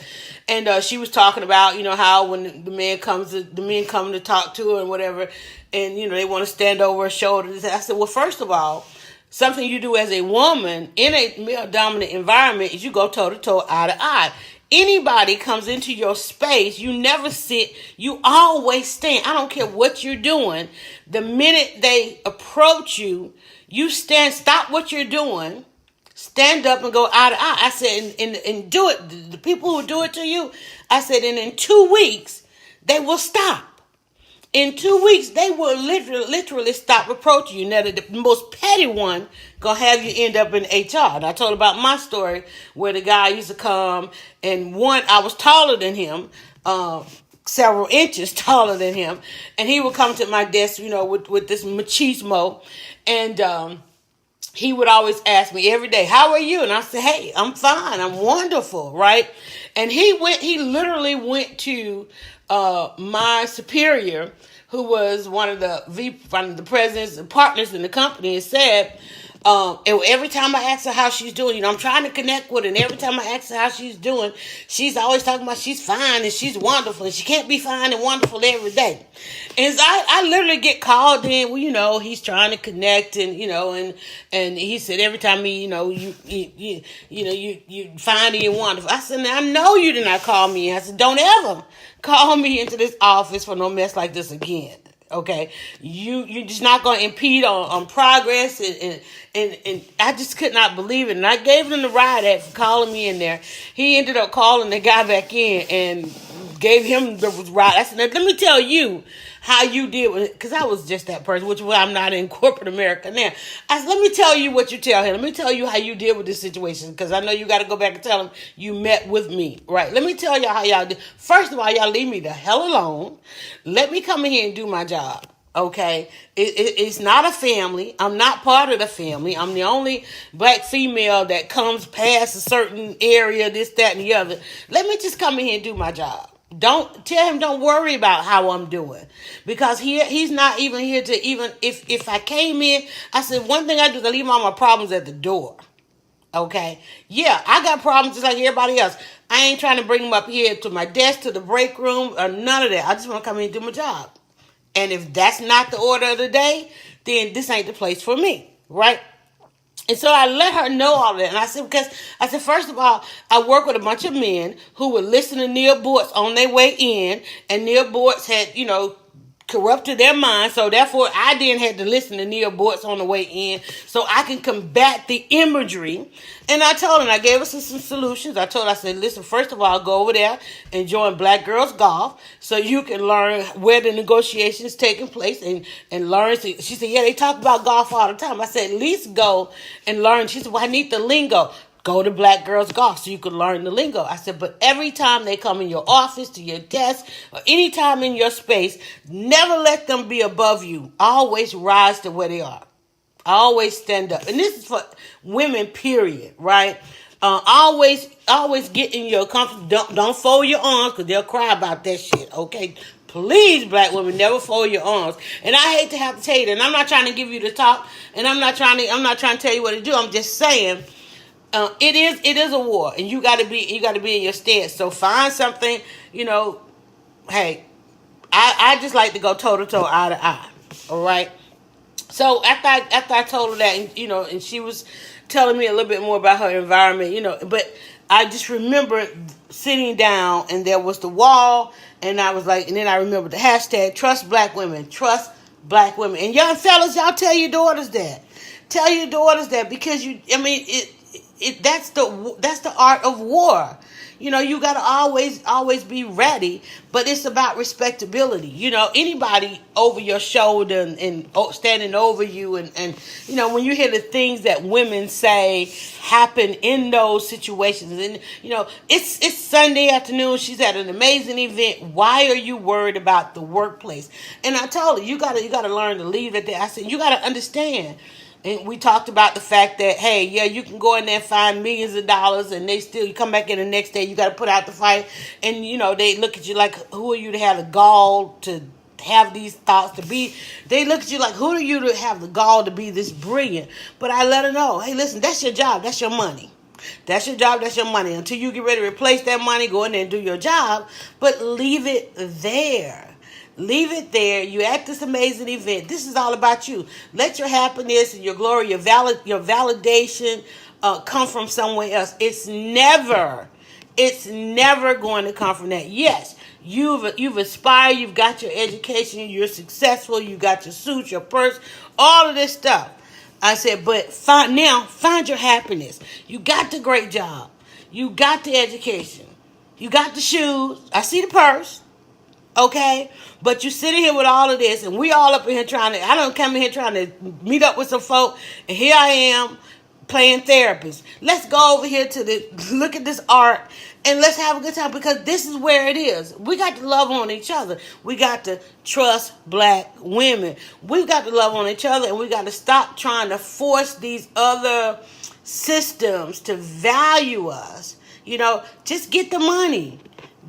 Speaker 1: And she was talking about, how when the men come to talk to her and whatever, and, they want to stand over her shoulder. I said, well, first of all, something you do as a woman in a male-dominant environment is you go toe-to-toe, eye-to-eye. Anybody comes into your space, you never sit, you always stand. I don't care what you're doing. The minute they approach you, you stand, stop what you're doing, stand up and go eye to eye. I said, and do it. The people who do it to you, I said, and in 2 weeks, they will stop. In 2 weeks, they will literally stop approaching you. Now, the most petty one gonna have you end up in HR. And I told about my story where the guy used to come, and I was taller than him, several inches taller than him, and he would come to my desk, with this machismo, and he would always ask me every day, how are you? And I said, hey, I'm fine. I'm wonderful, right? And he literally went to my superior, who was one of the presidents and partners in the company, and said, and every time I ask her how she's doing, I'm trying to connect with her, and every time I ask her how she's doing, she's always talking about she's fine and she's wonderful, and she can't be fine and wonderful every day. And I literally get called in, well, he's trying to connect, and and he said every time you fine and wonderful. I said, now I know you did not call me. I said, don't ever call me into this office for no mess like this again. Okay, you're just not going to impede on progress, and I just could not believe it. And I gave him the ride for calling me in there. He ended up calling the guy back in and gave him the ride. I said, now, let me tell you how you did with it, because I was just that person, which is why I'm not in corporate America now. I said, let me tell you what you tell him. Let me tell you how you deal with this situation, because I know you got to go back and tell him you met with me, right? Let me tell y'all how y'all did. First of all, y'all leave me the hell alone. Let me come in here and do my job. Okay, it's not a family. I'm not part of the family. I'm the only black female that comes past a certain area, this, that, and the other. Let me just come in here and do my job. Don't tell him, don't worry about how I'm doing, because he's not even here to even, if I came in, I said, one thing I do is I leave all my problems at the door. Okay, yeah, I got problems just like everybody else. I ain't trying to bring them up here to my desk, to the break room, or none of that. I just want to come in and do my job. And if that's not the order of the day, then this ain't the place for me, right? And so I let her know all that. And I said, first of all, I work with a bunch of men who would listen to Neil Boortz on their way in. And Neil Boortz had, corrupted their mind. So therefore, I then had to listen to Neil Boortz on the way in so I can combat the imagery. And I told him, I gave us some solutions. I said, listen, first of all, go over there and join Black Girls Golf so you can learn where the negotiations taking place and learn. She said, yeah, they talk about golf all the time. I said, at least go and learn. She said, well, I need the lingo. Go to Black Girls Golf so you can learn the lingo. I said, but every time they come in your office, to your desk, or any time in your space, never let them be above you. Always rise to where they are. Always stand up. And this is for women, period, right? Always get in your comfort. Don't fold your arms, because they'll cry about that shit, okay? Please, black women, never fold your arms. And I hate to have to tell you that. And I'm not trying to give you the talk, and I'm not trying to tell you what to do. I'm just saying, it is a war, and you got to be in your stance. So find something, hey, I just like to go toe to toe, eye to eye. All right. So after I told her that, and she was telling me a little bit more about her environment, but I just remember sitting down, and there was the wall, and I was like, and then I remember the hashtag trust black women, and young fellas, y'all tell your daughters that. Tell your daughters that, because that's the art of war. You got to always be ready, but it's about respectability. Anybody over your shoulder and standing over you, and when you hear the things that women say happen in those situations, and it's Sunday afternoon, she's at an amazing event. Why are you worried about the workplace? And I told her, you got to learn to leave it there. I said, you got to understand. And we talked about the fact that, hey, yeah, you can go in there and find millions of dollars, and you come back in the next day, you got to put out the fight. And, they look at you like, who are you to have the gall to have these thoughts to be? They look at you like, who are you to have the gall to be this brilliant? But I let her know, hey, listen, that's your job. That's your money. That's your job. That's your money. Until you get ready to replace that money, go in there and do your job. But leave it there. Leave it there. You at this amazing event. This is all about you. Let your happiness and your glory, your validation come from somewhere else. It's never going to come from that. Yes, you've aspired. You've got your education. You're successful. You got your suit, your purse, all of this stuff. I said, but find your happiness. You got the great job. You got the education. You got the shoes. I see the purse. Okay, but you sitting here with all of this, and we all up in here I don't come in here trying to meet up with some folk, and here I am playing therapist. Let's go over here look at this art, and let's have a good time, because this is where it is. We got to love on each other. We got to trust black women. We got to love on each other, and we got to stop trying to force these other systems to value us. Just get the money.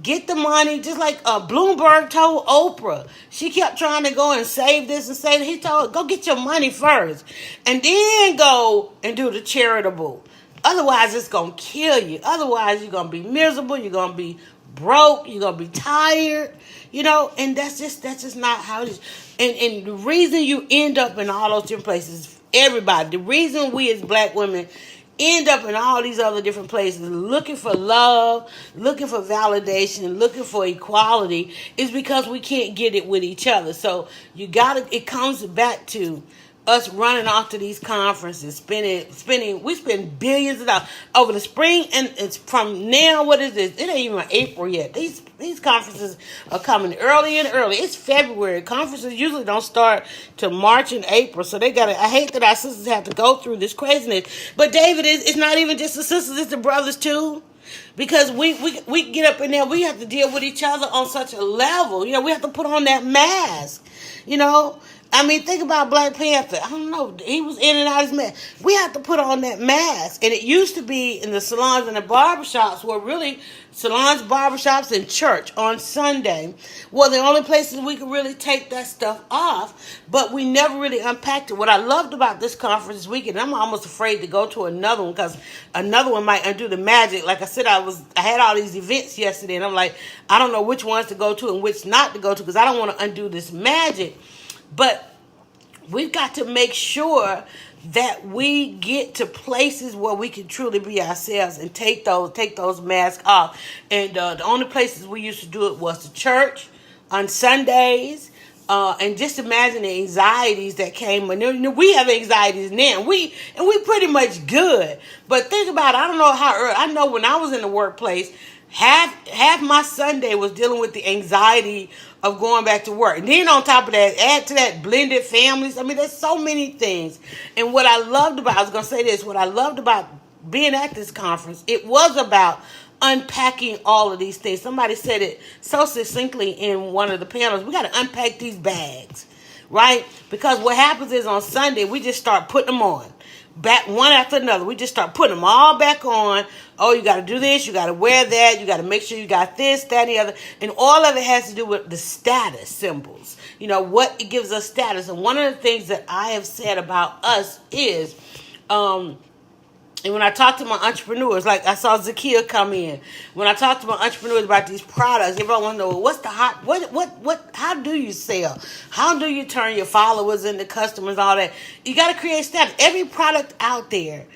Speaker 1: Get the money, just like Bloomberg told Oprah. She kept trying to go and save this and save that. He told her, go get your money first, and then go and do the charitable. Otherwise, it's going to kill you. Otherwise, you're going to be miserable. You're going to be broke. You're going to be tired. And that's just not how it is. And the reason you end up in all those different places, everybody, the reason we as black women end up in all these other different places looking for love, looking for validation, looking for equality, is because we can't get it with each other. So it comes back to us running off to these conferences, we spend billions of dollars over the spring, and it's from now. What is this? It ain't even April yet. These conferences are coming early and early. It's February. Conferences usually don't start till March and April, so they got to. I hate that our sisters have to go through this craziness. But David, it's not even just the sisters; it's the brothers too. Because we get up in there, we have to deal with each other on such a level. We have to put on that mask. You know, I mean, think about Black Panther. I don't know. He was in and out of his mask. We have to put on that mask. And it used to be in the salons and the barbershops were really salons, barbershops, and church on Sunday were the only places we could really take that stuff off. But we never really unpacked it. What I loved about this conference this weekend, I'm almost afraid to go to another one because another one might undo the magic. Like I said, I had all these events yesterday, and I'm like, I don't know which ones to go to and which not to go to because I don't want to undo this magic. But we've got to make sure that we get to places where we can truly be ourselves and take those masks off. And the only places we used to do it was the church on Sundays. And just imagine the anxieties that came. And we have anxieties now. We pretty much good. But think about it. I don't know how early. I know when I was in the workplace, half my Sunday was dealing with the anxiety of going back to work. And then on top of that, add to that blended families. I mean, there's so many things. And what I loved about, I was going to say this, what I loved about being at this conference, it was about unpacking all of these things. Somebody said it so succinctly in one of the panels. We got to unpack these bags, right? Because what happens is on Sunday, we just start putting them on. Back one after another. We just start putting them all back on. Oh, you got to do this. You got to wear that. You got to make sure you got this, that, and the other. And all of it has to do with the status symbols. What it gives us status. And one of the things that I have said about us is, and when I talk to my entrepreneurs, like I saw Zakia come in. When I talk to my entrepreneurs about these products, everyone wants to know, what's the hot, how do you sell? How do you turn your followers into customers, all that? You got to create status. Every product out there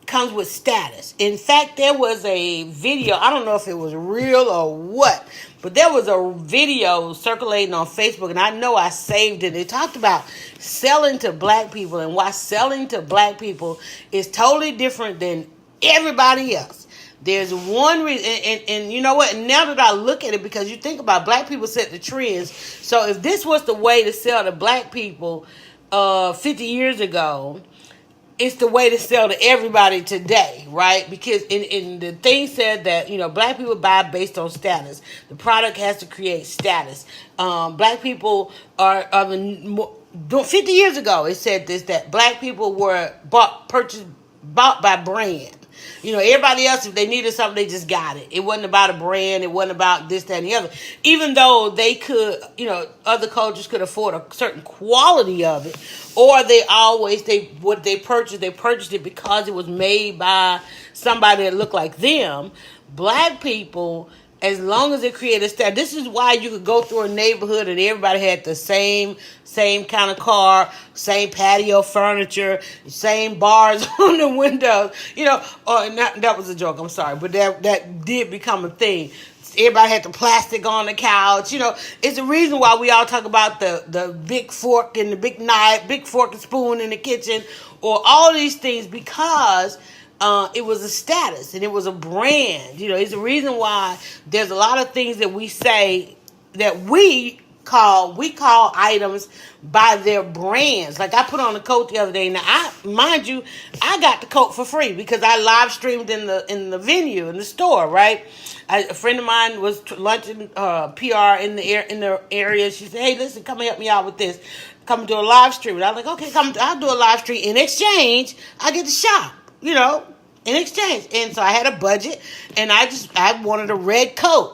Speaker 1: comes with status. In fact, there was a video, I don't know if it was real or what, but there was a video circulating on Facebook, and I know I saved it. It talked about selling to black people and why selling to black people is totally different than everybody else. There's one reason, and you know what? Now that I look at it, because you think about black people set the trends. So if this was the way to sell to black people 50 years ago, it's the way to sell to everybody today, right? Because in the thing said that, black people buy based on status. The product has to create status. Black people are 50 years ago, it said this, that black people were bought by brand. Everybody else, if they needed something, they just got it. It wasn't about a brand. It wasn't about this, that, and the other. Even though they could, other cultures could afford a certain quality of it, or what they purchased it because it was made by somebody that looked like them. Black people, as long as it created status, this is why you could go through a neighborhood and everybody had the same kind of car, same patio furniture, same bars on the windows, that was a joke, I'm sorry, but that did become a thing. Everybody had the plastic on the couch, it's the reason why we all talk about the big fork and the big knife, big fork and spoon in the kitchen, or all these things, because it was a status and it was a brand. It's the reason why there's a lot of things that we say that we call items by their brands. Like I put on a coat the other day. Now, I got the coat for free because I live streamed in the venue, in the store, right? A friend of mine was lunching PR in the area. She said, "Hey, listen, come and help me out with this. Come do a live stream." And I was like, "Okay, I'll do a live stream. In exchange, I get to shop." In exchange. And so I had a budget, and I wanted a red coat.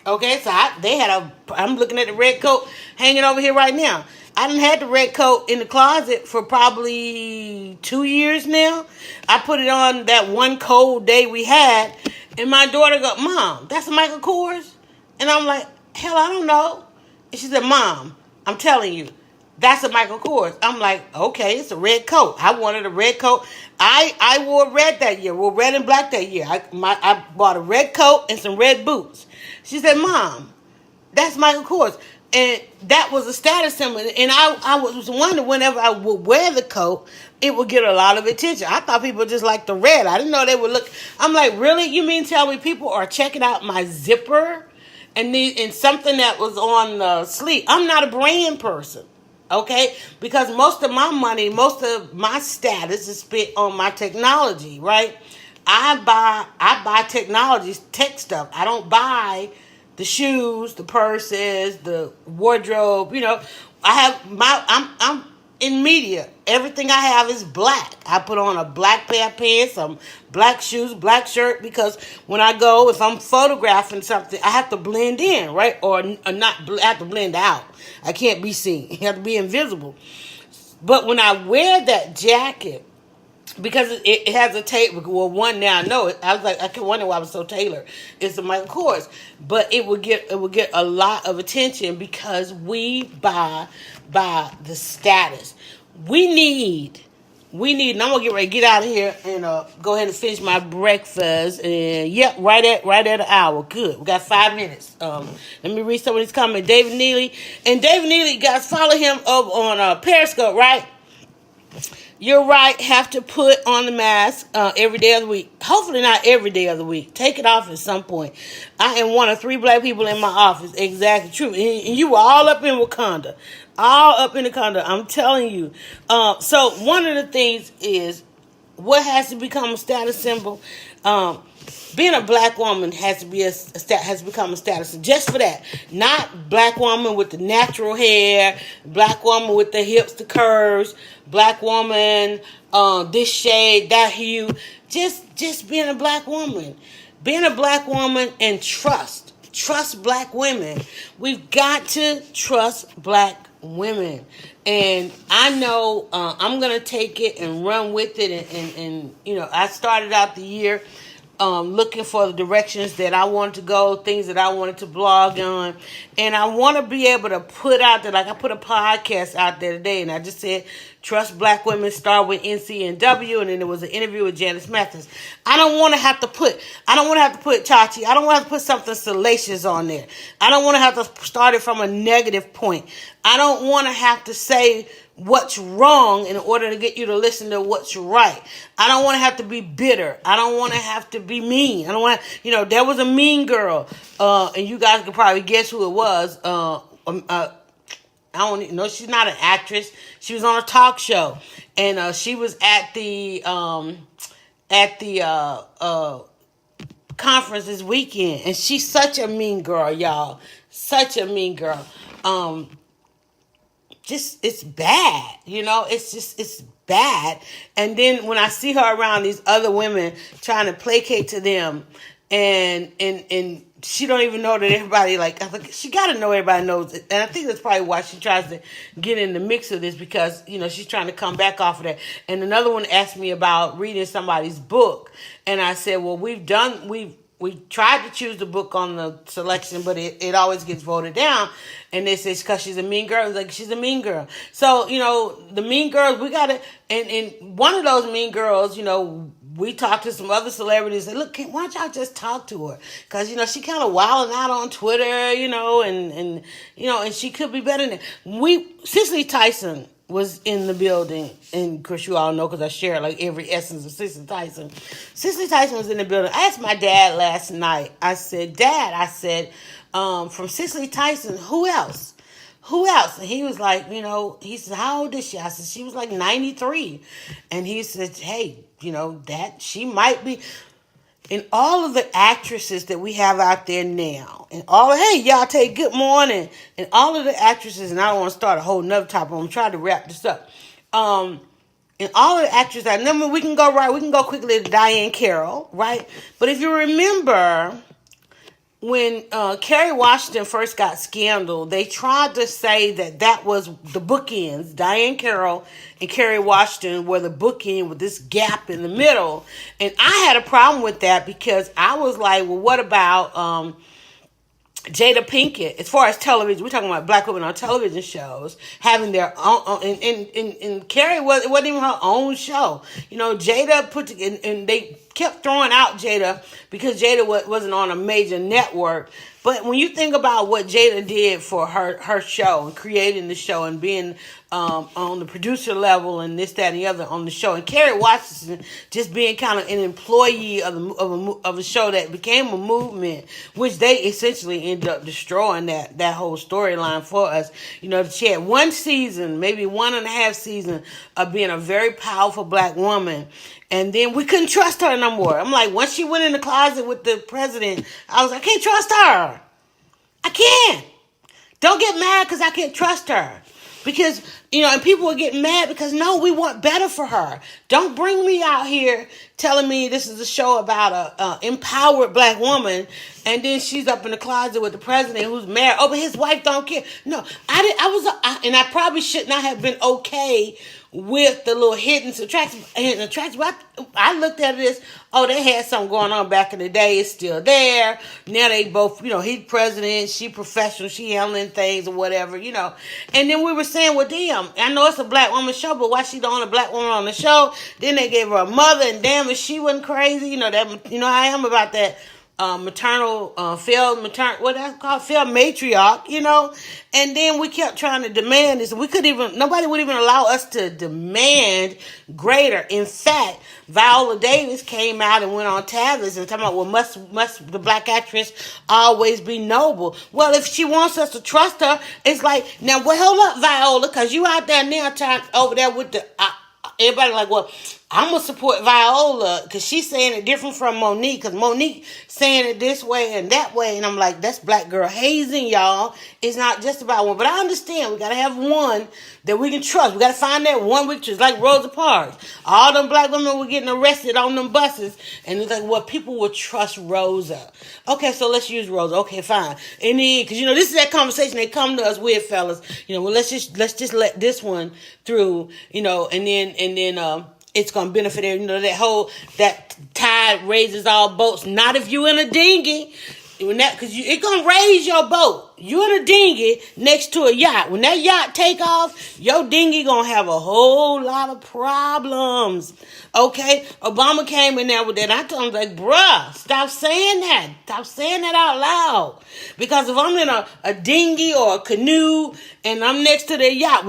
Speaker 1: Okay, so I'm looking at the red coat hanging over here right now. I done had the red coat in the closet for probably 2 years now. I put it on that one cold day we had, and my daughter go, "Mom, that's a Michael Kors?" And I'm like, "Hell, I don't know." And she said, "Mom, I'm telling you, that's a Michael Kors." I'm like, "Okay, it's a red coat." I wanted a red coat. I wore red that year. Wore red and black that year. I bought a red coat and some red boots. She said, "Mom, that's Michael Kors." And that was a status symbol. And I was wondering whenever I would wear the coat, it would get a lot of attention. I thought people just liked the red. I didn't know they would look. I'm like, really? You mean tell me people are checking out my zipper and something that was on the sleeve? I'm not a brand person. Okay, because most of my money, most of my status is spent on my technology, right? I buy technology, tech stuff. I don't buy the shoes, the purses, the wardrobe. I'm in media. Everything I have is black. I put on a black pair of pants, some black shoes, black shirt, because when I go, if I'm photographing something, I have to blend in, right? Or not, I have to blend out. I can't be seen. You have to be invisible. But when I wear that jacket, because it has a tailor. Well, one now I know it. I was like, I can wonder why I was so tailored. It's the Michael Kors, but it would get a lot of attention because we buy by the status. We need. And I'm gonna get ready to get out of here and go ahead and finish my breakfast. And yep, right at an hour. Good. We got 5 minutes. Let me read some of these comments. David Neely, guys, follow him up on Periscope, right? You're right. Have to put on the mask every day of the week. Hopefully not every day of the week. Take it off at some point. I am one of 3 black people in my office. Exactly true. And you were all up in Wakanda. All up in Wakanda. I'm telling you. So one of the things is what has to become a status symbol. Being a black woman has become a status just for that. Not black woman with the natural hair, black woman with the hips, the curves, black woman this shade, that hue. Just being a black woman. Being a black woman and trust black women. We've got to trust black women. And I know I'm going to take it and run with it. And I started out the year looking for the directions that I wanted to go, things that I wanted to blog on. And I want to be able to put out there, like I put a podcast out there today, and I just said, trust black women, start with NCNW, and then there was an interview with Janice Mathis. I don't want to have to put Chachi. I don't want to have to put something salacious on there. I don't want to have to start it from a negative point. I don't want to have to say what's wrong in order to get you to listen to what's right. I don't want to have to be bitter. I don't want to have to be mean. I don't want to, there was a mean girl, and you guys could probably guess who it was. I don't even know. She's not an actress. She was on a talk show, and she was at the conference this weekend, and she's such a mean girl, y'all. Such a mean girl. It's bad, it's bad. And then when I see her around these other women trying to placate to them, and she don't even know that everybody, I think she got to know everybody knows it. And I think that's probably why she tries to get in the mix of this, because, she's trying to come back off of that. And another one asked me about reading somebody's book. And I said, well, we tried to choose the book on the selection, but it always gets voted down. And they say it's because she's a mean girl. It's like, she's a mean girl. So, the mean girls, we got to, and one of those mean girls, we talked to some other celebrities and look, why don't y'all just talk to her? Because, she kind of wilding out on Twitter, and she could be better than that. Cicely Tyson was in the building, and of course you all know because I share every essence of Cicely Tyson. Cicely Tyson was in the building. I asked my dad last night. I said, Dad, from Cicely Tyson, who else? Who else? And he was like, he said, how old is she? I said, she was 93. And he said, hey, that she might be. And all of the actresses that we have out there now, and hey, y'all take good morning, and all of the actresses, and I don't want to start a whole nother topic, I'm trying to wrap this up. And all of the actresses, I remember we can go quickly to Diane Carroll, right? But if you remember, when Kerry Washington first got scandal, they tried to say that was the bookends. Diane Carroll and Kerry Washington were the bookend with this gap in the middle. And I had a problem with that because I was like, well, what about Jada Pinkett? As far as television, we're talking about black women on television shows having their own, and Kerry it wasn't even her own show. Jada and they kept throwing out Jada because Jada wasn't on a major network. But when you think about what Jada did for her show and creating the show and being on the producer level and this, that, and the other on the show, and Kerry Washington just being kind of an employee of a show that became a movement, which they essentially ended up destroying that whole storyline for us. You know, she had one season, maybe 1.5 season of being a very powerful black woman. And then we couldn't trust her no more. I'm like, once she went in the closet with the president, I was like, I can't trust her. I can't. Don't get mad because I can't trust her. Because, and people are getting mad because, no, we want better for her. Don't bring me out here telling me this is a show about a empowered black woman, and then she's up in the closet with the president who's married. Oh, but his wife don't care. No, and I probably should not have been okay with the little hidden subtraction. But I looked at it as, they had something going on back in the day. It's still there. Now they both, he's president, she professional, she handling things or whatever, And then we were saying, well, damn, I know it's a black woman show, but why she the only black woman on the show? Then they gave her a mother, and damn, if she wasn't crazy, how I am about that. Failed matriarch, and then we kept trying to demand this. Nobody would even allow us to demand greater. In fact, Viola Davis came out and went on tablets and talking about, well, must the black actress always be noble? Well, if she wants us to trust her, it's like, now, well, hold up, Viola, because you out there now trying over there with the, everybody like, well, I'm going to support Viola because she's saying it different from Monique, because Monique saying it this way and that way. And I'm like, that's black girl hazing, y'all. It's not just about one. But I understand we got to have one that we can trust. We got to find that one which is like Rosa Parks. All them black women were getting arrested on them buses. And it's like, well, people would trust Rosa. Okay, so let's use Rosa. Okay, fine. And then, because, this is that conversation they come to us with, fellas. Well, let's just let this one through, and then it's going to benefit everyone. That tide raises all boats. Not if you in a dinghy. Because it's going to raise your boat. You in a dinghy next to a yacht. When that yacht take off, your dinghy going to have a whole lot of problems. Okay? Obama came in there with that. I told him, like, bruh, stop saying that. Stop saying that out loud. Because if I'm in a dinghy or a canoe and I'm next to the yacht,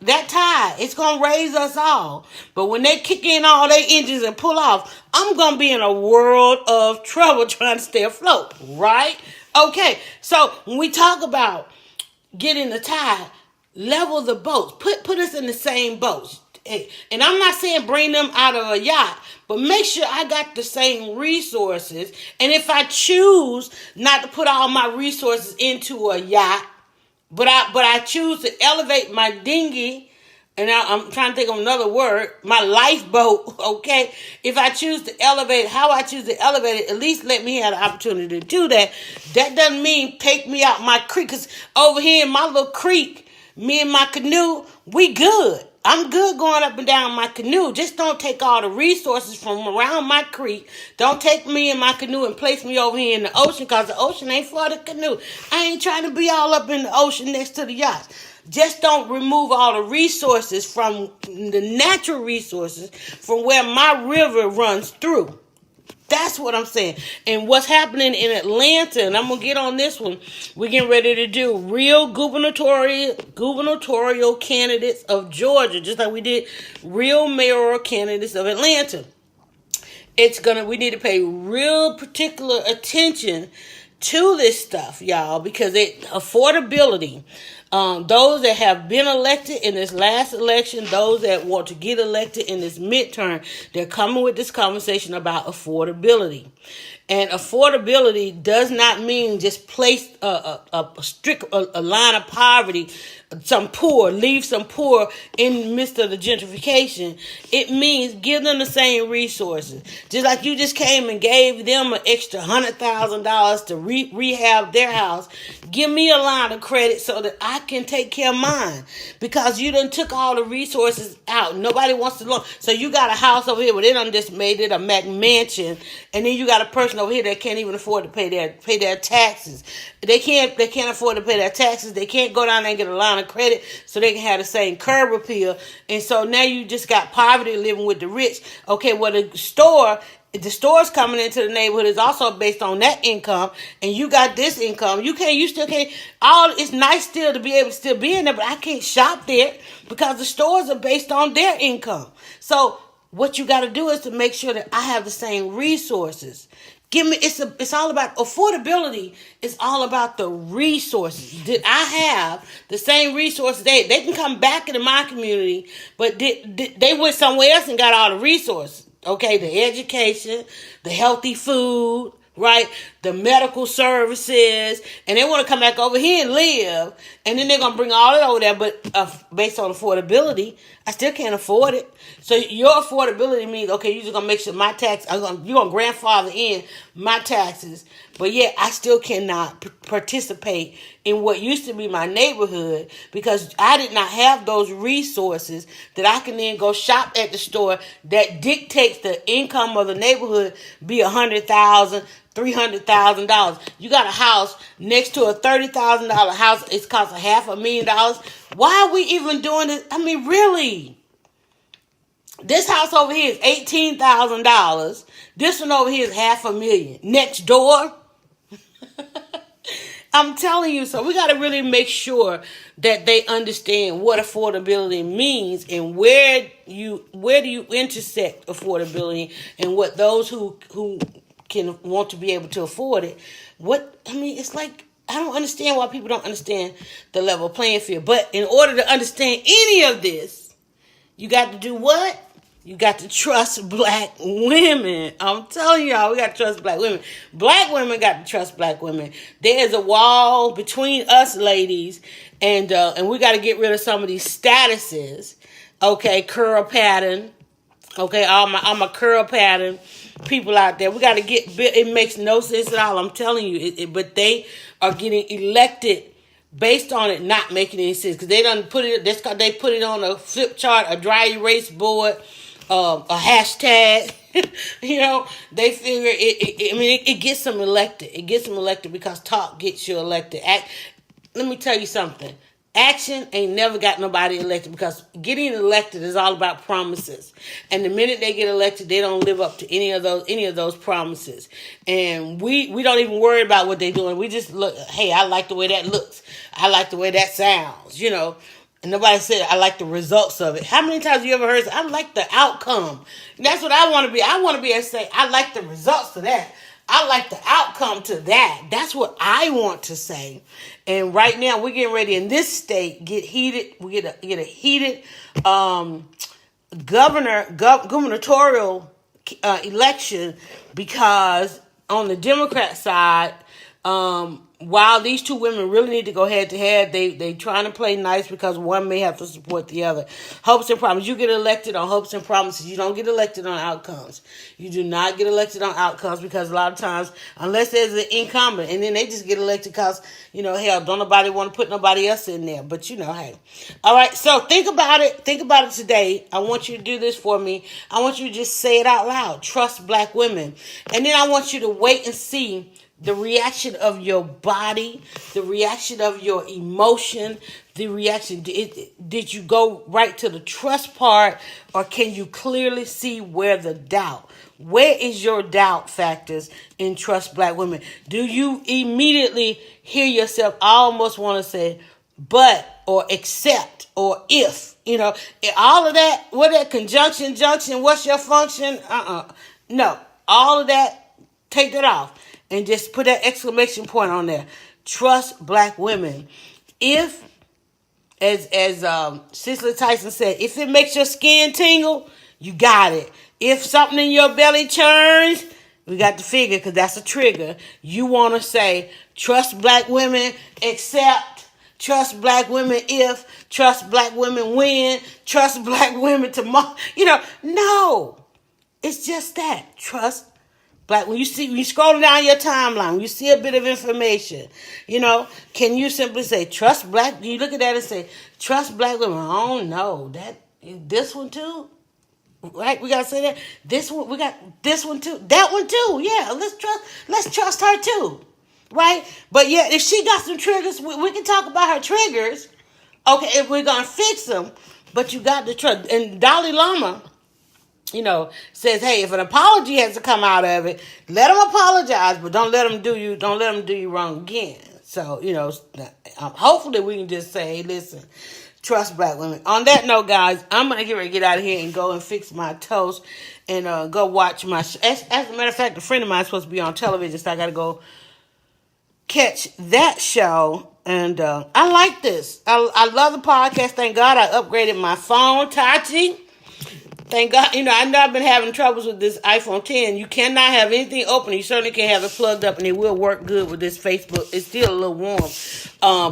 Speaker 1: that tide, it's going to raise us all. But when they kick in all their engines and pull off, I'm going to be in a world of trouble trying to stay afloat, right? Okay, so when we talk about getting the tide, level the boats. Put us in the same boats. And I'm not saying bring them out of a yacht, but make sure I got the same resources. And if I choose not to put all my resources into a yacht, but I choose to elevate my dinghy, and I'm trying to think of another word, my lifeboat, okay? If I choose to elevate, how I choose to elevate it, at least let me have the opportunity to do that. That doesn't mean take me out my creek, because over here in my little creek, me and my canoe, we good. I'm good going up and down my canoe. Just don't take all the resources from around my creek. Don't take me in my canoe and place me over here in the ocean, because the ocean ain't for the canoe. I ain't trying to be all up in the ocean next to the yachts. Just don't remove all the resources from the natural resources from where my river runs through. That's what I'm saying. And what's happening in Atlanta, and I'm going to get on this one, we're getting ready to do real gubernatorial candidates of Georgia, just like we did real mayoral candidates of Atlanta. We need to pay real particular attention to this stuff, y'all, because affordability. Those that have been elected in this last election, those that want to get elected in this midterm, they're coming with this conversation about affordability. And affordability does not mean just place a line of poverty, leave some poor in the midst of the gentrification. It means give them the same resources. Just like you just came and gave them an extra $100,000 to rehab their house. Give me a line of credit so that I can take care of mine. Because you done took all the resources out. Nobody wants to loan. So you got a house over here where they done just made it a McMansion. And then you got a person over here that can't even afford to pay their taxes. They can't afford to pay their taxes. They can't go down there and get a line of credit so they can have the same curb appeal. And so now you just got poverty living with the rich. Okay, well, the store the stores coming into the neighborhood is also based on that income, and you got this income. You still can't. All it's nice still to be able to still be in there, but I can't shop there because the stores are based on their income. So what you got to do is to make sure that I have the same resources. It's all about affordability. It's all about the resources. Did I have the same resources? They can come back into my community, but did they went somewhere else and got all the resources. Okay, the education, the healthy food, right? The medical services, and they want to come back over here and live, and then they're going to bring all it over there, but based on affordability, I still can't afford it. So your affordability means, okay, you're just going to make sure my tax, you're going to grandfather in my taxes, but yet I still cannot participate in what used to be my neighborhood because I did not have those resources that I can then go shop at the store that dictates the income of the neighborhood be $100,000, $300,000. You got a house next to a $30,000 house. It's cost $500,000. Why are we even doing this? I mean, really? This house over here is $18,000. This one over here is $500,000. Next door. I'm telling you, so we got to really make sure that they understand what affordability means and where do you intersect affordability and what those who can want to be able to afford it. It's like I don't understand why people don't understand the level playing field. But in order to understand any of this, you got to do what? You got to trust black women. I'm telling y'all, we got to trust black women. Black women got to trust black women. There is a wall between us ladies, and we got to get rid of some of these statuses. Okay, curl pattern. Okay, all my curl pattern people out there. We got to get. It makes no sense at all. I'm telling you, but they are getting elected based on it not making any sense because they done put it. They put it on a flip chart, a dry erase board. A hashtag, they figure it gets them elected. It gets them elected because talk gets you elected. Let me tell you something. Action ain't never got nobody elected because getting elected is all about promises. And the minute they get elected, they don't live up to any of those promises. And we don't even worry about what they're doing. We just look, hey, I like the way that looks. I like the way that sounds, And nobody said, I like the results of it. How many times have you ever heard, I like the outcome? And that's what I want to be. I want to be able to say, I like the results of that. I like the outcome to that. That's what I want to say. And right now, we're getting ready in this state, get heated. We get a heated gubernatorial election because on the Democrat side, while these two women really need to go head to head, they trying to play nice because one may have to support the other. Hopes and promises. You get elected on hopes and promises. You don't get elected on outcomes. You do not get elected on outcomes because a lot of times, unless there's an incumbent, and then they just get elected because, hell, don't nobody want to put nobody else in there. But, hey. All right, so think about it. Think about it today. I want you to do this for me. I want you to just say it out loud. Trust black women. And then I want you to wait and see the reaction of your body, the reaction of your emotion, the reaction. Did you go right to the trust part, or can you clearly see where the doubt? Where is your doubt factors in trust black women? Do you immediately hear yourself? I almost want to say, but, or except, or if, all of that, what that conjunction, junction, what's your function? No, all of that, take that off. And just put that exclamation point on there. Trust black women. If, as Cicely Tyson said, if it makes your skin tingle, you got it. If something in your belly churns, we got to figure because that's a trigger. You want to say, trust black women, except, trust black women if, trust black women when, trust black women tomorrow. No. It's just that. Trust black, when you scroll down your timeline, when you see a bit of information, can you simply say, trust black, you look at that and say, trust black women. Oh no, this one too? Right? We gotta say that. This one, we got this one too. That one too. Yeah, let's trust her too. Right? But yeah, if she got some triggers, we can talk about her triggers. Okay, if we're gonna fix them, but you got to trust. And Dalai Lama, says, hey, if an apology has to come out of it, let them apologize, but don't let them do you wrong again. So, hopefully we can just say, hey, listen, trust black women. On that note, guys, I'm going to get ready to get out of here and go and fix my toast and go watch my, as a matter of fact, a friend of mine is supposed to be on television, so I got to go catch that show. And I like this. I love the podcast. Thank God I upgraded my phone, Tati. Thank God. I know I've been having troubles with this iPhone 10. You cannot have anything open. You certainly can't have it plugged up, and it will work good with this Facebook. It's still a little warm.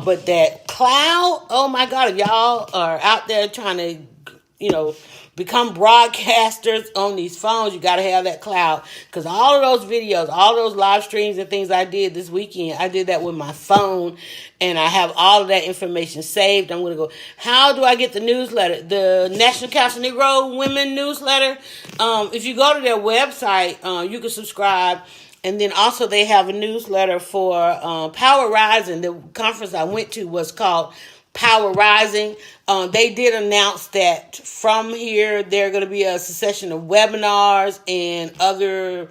Speaker 1: But that cloud, oh my God, if y'all are out there trying to, become broadcasters on these phones, you got to have that cloud. Because all of those videos, all those live streams and things I did this weekend, I did that with my phone. And I have all of that information saved. I'm going to go, how do I get the newsletter? The National Council of Negro Women newsletter. If you go to their website, you can subscribe. And then also they have a newsletter for Power Rising. The conference I went to was called Power Rising. They did announce that from here, there are going to be a succession of webinars and other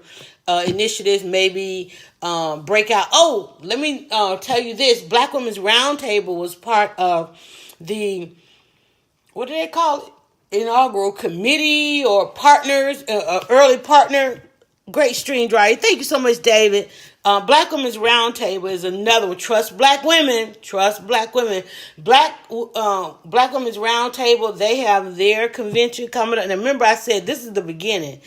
Speaker 1: initiatives, maybe breakout. Oh, let me tell you this. Black Women's Roundtable was part of the, what do they call it? Inaugural committee or partners, early partner. Great stream drive. Thank you so much, David. Black Women's Roundtable is another one. Trust Black Women. Trust Black Women. Black Women's Roundtable, they have their convention coming up. And remember, I said this is the beginning.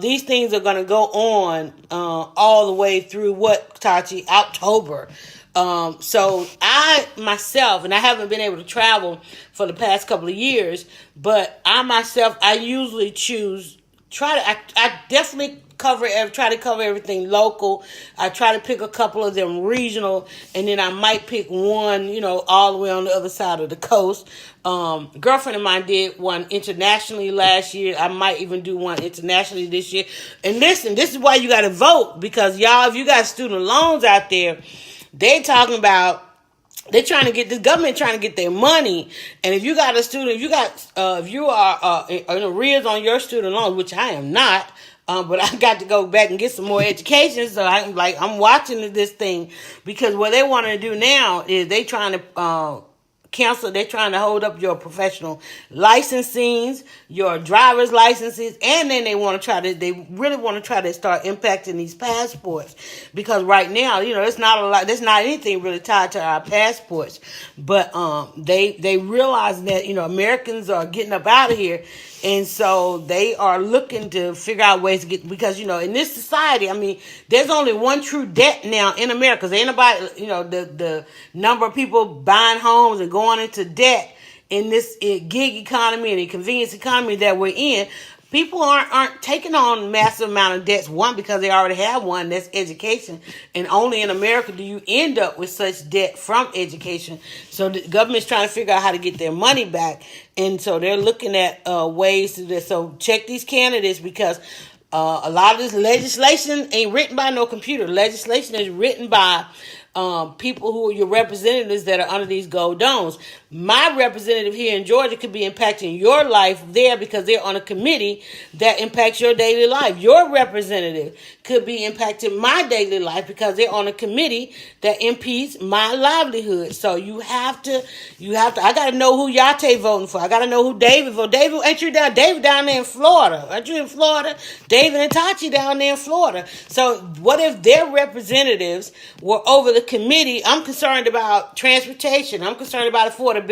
Speaker 1: These things are going to go on all the way through Tachi? October. So I myself, and I haven't been able to travel for the past couple of years, but I usually choose, I definitely try to cover everything local. I try to pick a couple of them regional, and then I might pick one, all the way on the other side of the coast. Girlfriend of mine did one internationally last year. I might even do one internationally this year. And listen, this is why you got to vote, because y'all, if you got student loans out there, they talking about, this government trying to get their money. And if you got a student, if you are in arrears on your student loans, which I am not, but I got to go back and get some more education. So I'm watching this thing, because what they want to do now is they're trying to hold up your professional licensings, your driver's licenses, and then they really want to try to start impacting these passports, because right now, it's not a lot, there's not anything really tied to our passports, but they realize that, Americans are getting up out of here. And so they are looking to figure out ways to get, because, in this society, there's only one true debt now in America. Because ain't nobody, the number of people buying homes and going into debt in this gig economy and the convenience economy that we're in. People aren't taking on massive amount of debts. One, because they already have one, that's education. And only in America do you end up with such debt from education. So the government's trying to figure out how to get their money back. And so they're looking at ways to this. So check these candidates, because a lot of this legislation ain't written by no computer. Legislation is written by people who are your representatives that are under these gold domes. My representative here in Georgia could be impacting your life there, because they're on a committee that impacts your daily life. Your representative could be impacting my daily life, because they're on a committee that impedes my livelihood. So you have to, I got to know who Yate voting for. I got to know who David voting. David, ain't you down? David down there in Florida. Aren't you in Florida? David and Tachi down there in Florida. So what if their representatives were over the committee? I'm concerned about transportation. I'm concerned about affordability.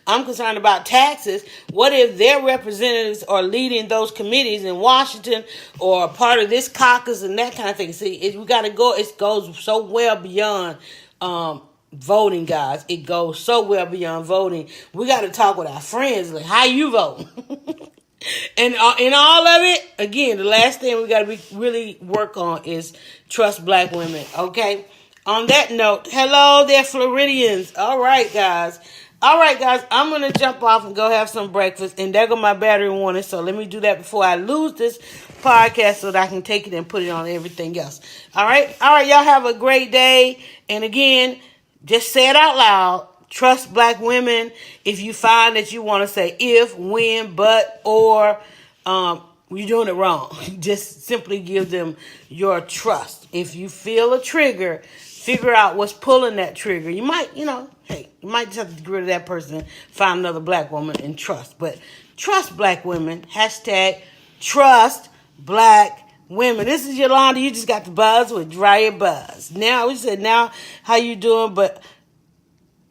Speaker 1: I'm concerned about taxes. What if their representatives are leading those committees in Washington, or part of this caucus and that kind of thing? See, we got to go. It goes so well beyond voting, guys. It goes so well beyond voting. We got to talk with our friends. Like, how you vote? And in all of it, again, the last thing we got to really work on is trust Black women. Okay. On that note, hello there, Floridians. All right, guys, I'm going to jump off and go have some breakfast. And there go my battery warning. So let me do that before I lose this podcast, so that I can take it and put it on everything else. All right. Y'all have a great day. And again, just say it out loud. Trust Black women. If you find that you want to say if, when, but, or, you're doing it wrong. Just simply give them your trust. If you feel a trigger, figure out what's pulling that trigger. You might, hey, you might just have to get rid of that person, find another black woman and trust. But trust black women. Hashtag trust black women. This is Yolanda. You just got the buzz with Dryer Buzz. Now, we said now how you doing, but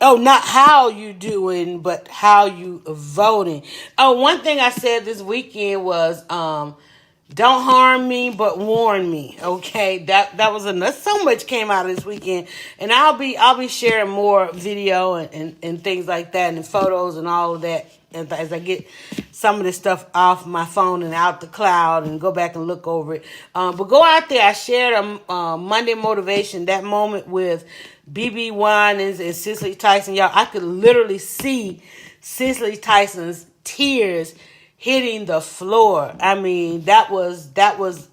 Speaker 1: oh, not how you doing, but how you voting. Oh, one thing I said this weekend was, don't harm me, but warn me. Okay, that was enough. So much came out of this weekend, and I'll be sharing more video and things like that, and photos and all of that as I get some of this stuff off my phone and out the cloud and go back and look over it. But go out there. I shared a Monday motivation, that moment with BB Winans and Cicely Tyson. Y'all, I could literally see Cicely Tyson's tears hitting the floor. I mean, that was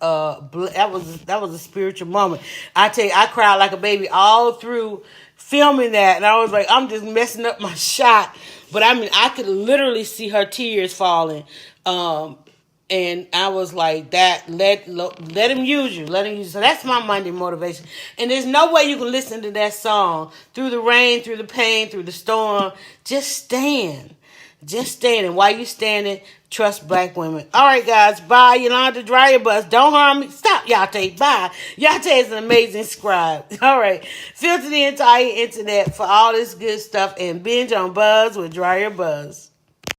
Speaker 1: a spiritual moment. I tell you, I cried like a baby all through filming that, and I was like, I'm just messing up my shot. But I mean, I could literally see her tears falling. And I was like, that let him use you. Let him use you. So that's my Monday motivation. And there's no way you can listen to that song through the rain, through the pain, through the storm. Just stand. Just stand. And while you're standing, trust black women. All right, guys. Bye. Yolanda Dryer Buzz. Don't harm me. Stop, Yate. Bye. Yate is an amazing scribe. All right. Filter the entire internet for all this good stuff and binge on Buzz with Dryer Buzz.